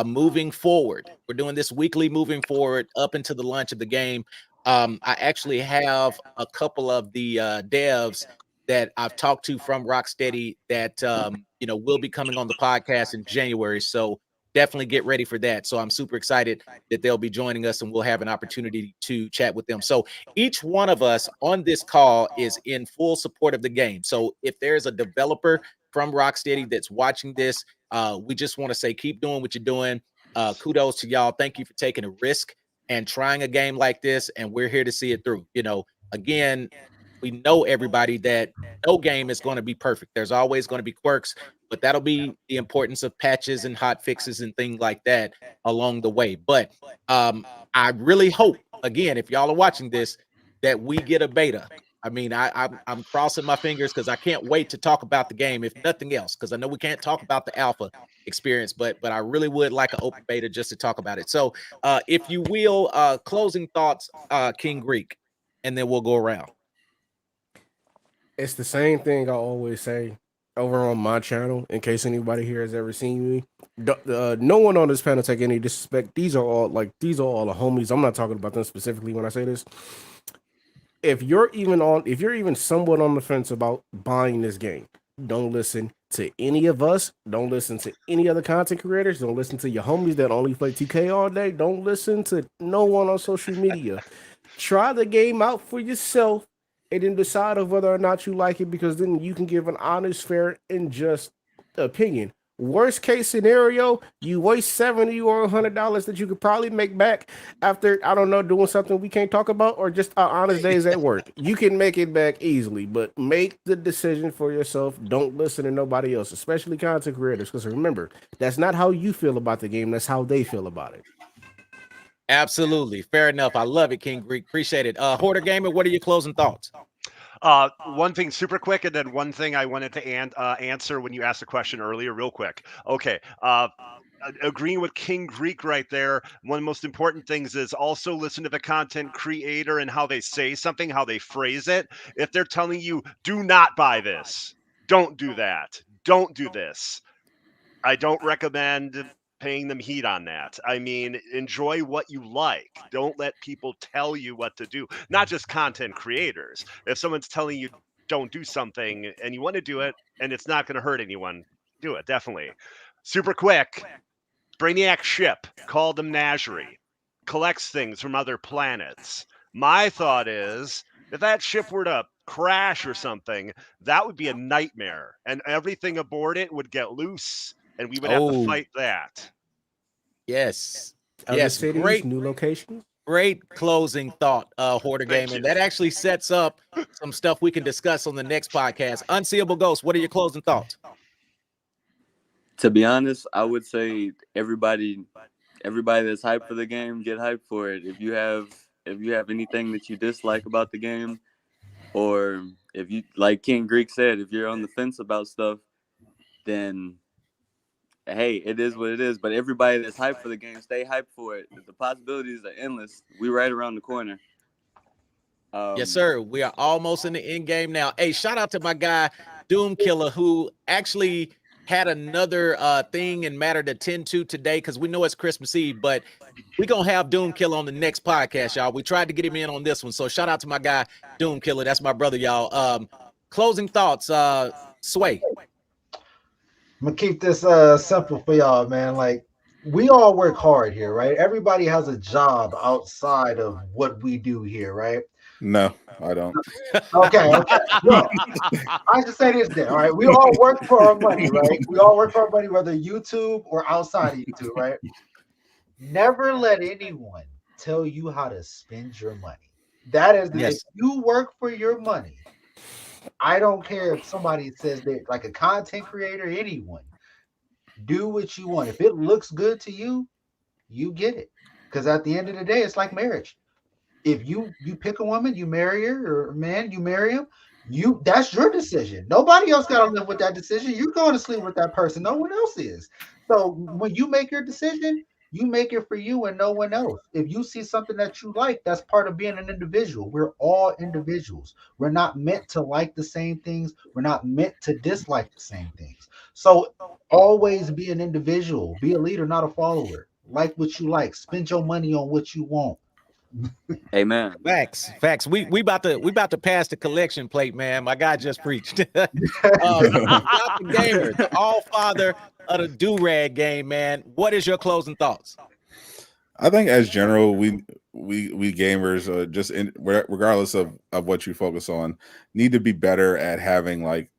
S1: moving forward. We're doing this weekly moving forward up into the launch of the game. I actually have a couple of the devs that I've talked to from Rocksteady that will be coming on the podcast in January. So definitely get ready for that. So I'm super excited that they'll be joining us, and we'll have an opportunity to chat with them. So each one of us on this call is in full support of the game. So if there's a developer from Rocksteady that's watching this, we just want to say keep doing what you're doing. Kudos to y'all. Thank you for taking a risk and trying a game like this, and we're here to see it through. Again, we know everybody that no game is going to be perfect. There's always going to be quirks, but that'll be the importance of patches and hot fixes and things like that along the way. But I really hope, again, if y'all are watching this, that we get a beta. I mean, I'm crossing my fingers, because I can't wait to talk about the game, if nothing else, because I know we can't talk about the alpha experience, but I really would like an open beta just to talk about it. So if you will, closing thoughts, King Greek, and then we'll go around.
S3: It's the same thing I always say over on my channel, in case anybody here has ever seen me. No one on this panel take any disrespect. These are all the homies. I'm not talking about them specifically when I say this. If you're even somewhat on the fence about buying this game, don't listen to any of us. Don't listen to any other content creators. Don't listen to your homies that only play 2K all day. Don't listen to no one on social media. Try the game out for yourself, and then decide of whether or not you like it, because then you can give an honest, fair, and just opinion. Worst case scenario, you waste $70 or $100 that you could probably make back after, I don't know, doing something we can't talk about, or just honest days at work. You can make it back easily, but make the decision for yourself. Don't listen to nobody else, especially content creators, because remember, that's not how you feel about the game. That's how they feel about it.
S1: Absolutely. Fair enough. I love it, King Greek. Appreciate it. Hoarder Gamer, what are your closing thoughts?
S6: One thing super quick, and then one thing I wanted to answer when you asked the question earlier real quick. Okay. Agreeing with King Greek right there. One of the most important things is also listen to the content creator and how they say something, how they phrase it. If they're telling you, do not buy this, don't do that, don't do this, I don't recommend paying them heat on that. I mean, enjoy what you like. Don't let people tell you what to do. Not just content creators. If someone's telling you don't do something and you want to do it and it's not going to hurt anyone, do it, definitely. Super quick, Brainiac ship called the Menagerie collects things from other planets. My thought is, if that ship were to crash or something, that would be a nightmare, and everything aboard it would get loose, and we would have to fight that.
S1: Yes.
S3: Other
S1: Yes.
S3: cities,
S1: Great.
S3: new locations.
S1: Great closing thought, Hoarder Gaming. That actually sets up some stuff we can discuss on the next podcast. Unseeable Ghost, what are your closing thoughts?
S7: To be honest, I would say everybody that's hyped for the game, get hyped for it. If you have anything that you dislike about the game, or if you, like King Greek said, if you're on the fence about stuff, then hey, it is what it is. But everybody that's hyped for the game, stay hyped for it. The possibilities are endless. We right around the corner.
S1: Yes, sir. We are almost in the end game now. Hey, shout out to my guy Doom Killer, who actually had another thing and matter to tend to today, because we know it's Christmas Eve, but we're gonna have Doom Killer on the next podcast, y'all. We tried to get him in on this one, so shout out to my guy Doom Killer. That's my brother, y'all. Closing thoughts, Sway.
S5: I'm gonna keep this simple for y'all, man. Like, we all work hard here, right? Everybody has a job outside of what we do here, right?
S4: No, I don't.
S5: Okay. Look, I just say this then, all right? We all work for our money, right? We all work for our money, whether YouTube or outside of YouTube, right? Never let anyone tell you how to spend your money. That is, if
S1: Yes.
S5: you work for your money, I don't care if somebody says they're like a content creator, anyone, do what you want. If it looks good to you, you get it. Because at the end of the day, it's like marriage. If you pick a woman, you marry her, or a man, you marry him. That's your decision. Nobody else got to live with that decision. You're going to sleep with that person. No one else is. So when you make your decision, you make it for you and no one else. If you see something that you like, that's part of being an individual. We're all individuals. We're not meant to like the same things. We're not meant to dislike the same things. So always be an individual. Be a leader, not a follower. Like what you like. Spend your money on what you want.
S7: Amen.
S1: Facts. We about to pass the collection plate, man. My guy just preached. Dr. Gamer, the all father of the do-rag game, man. What is your closing thoughts?
S4: I think as general, we gamers, just regardless of what you focus on, need to be better at having like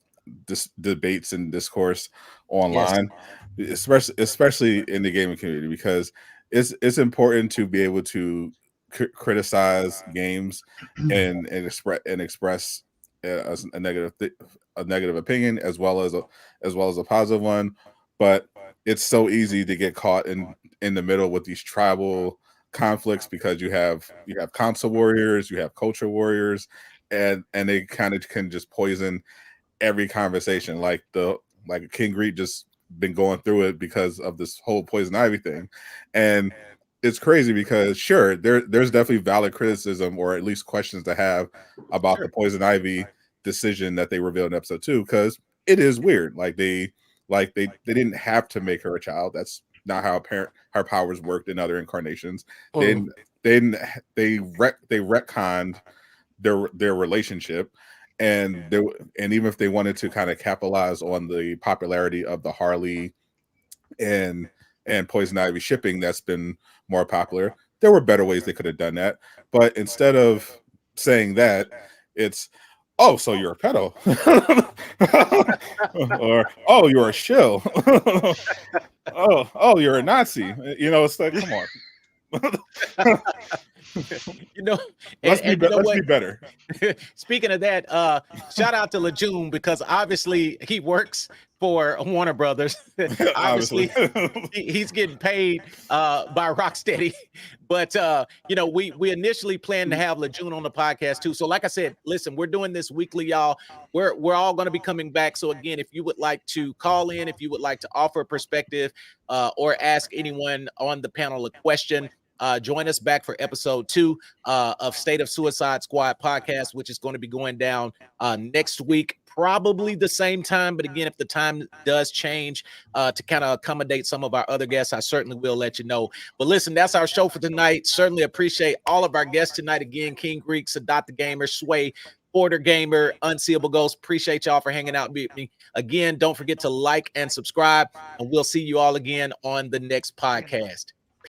S4: debates and discourse online, especially in the gaming community, because it's important to be able to criticize games and express a negative opinion as well as a positive one. But it's so easy to get caught in the middle with these tribal conflicts, because you have console warriors, you have culture warriors, and they kind of can just poison every conversation. Like King Greed just been going through it because of this whole poison ivy thing. And it's crazy because sure, there's definitely valid criticism, or at least questions to have about the poison ivy decision that they revealed in episode 2, because it is weird. They didn't have to make her a child. That's not how her powers worked in other incarnations. They retconned their relationship, and even if they wanted to kind of capitalize on the popularity of the Harley and Poison Ivy shipping that's been more popular, there were better ways they could have done that. But instead of saying that, it's, oh, so you're a pedo, or oh, you're a shill, oh, you're a Nazi. It's like, come on. Let's be better.
S1: Speaking of that, shout out to Lejeune, because obviously he works for Warner Brothers. Obviously he's getting paid by Rocksteady. But we initially planned to have Lejeune on the podcast too. So like I said, listen, we're doing this weekly, y'all. We're all going to be coming back. So again, if you would like to call in, if you would like to offer a perspective, or ask anyone on the panel a question, join us back for episode 2 of State of Suicide Squad podcast, which is going to be going down next week, probably the same time. But again, if the time does change to kind of accommodate some of our other guests, I certainly will let you know. But listen, that's our show for tonight. Certainly appreciate all of our guests tonight. Again, King Greek, Sadat the Gamer, Sway, Porter Gamer, Unseeable Ghost. Appreciate y'all for hanging out with me. Again, don't forget to like and subscribe, and we'll see you all again on the next podcast.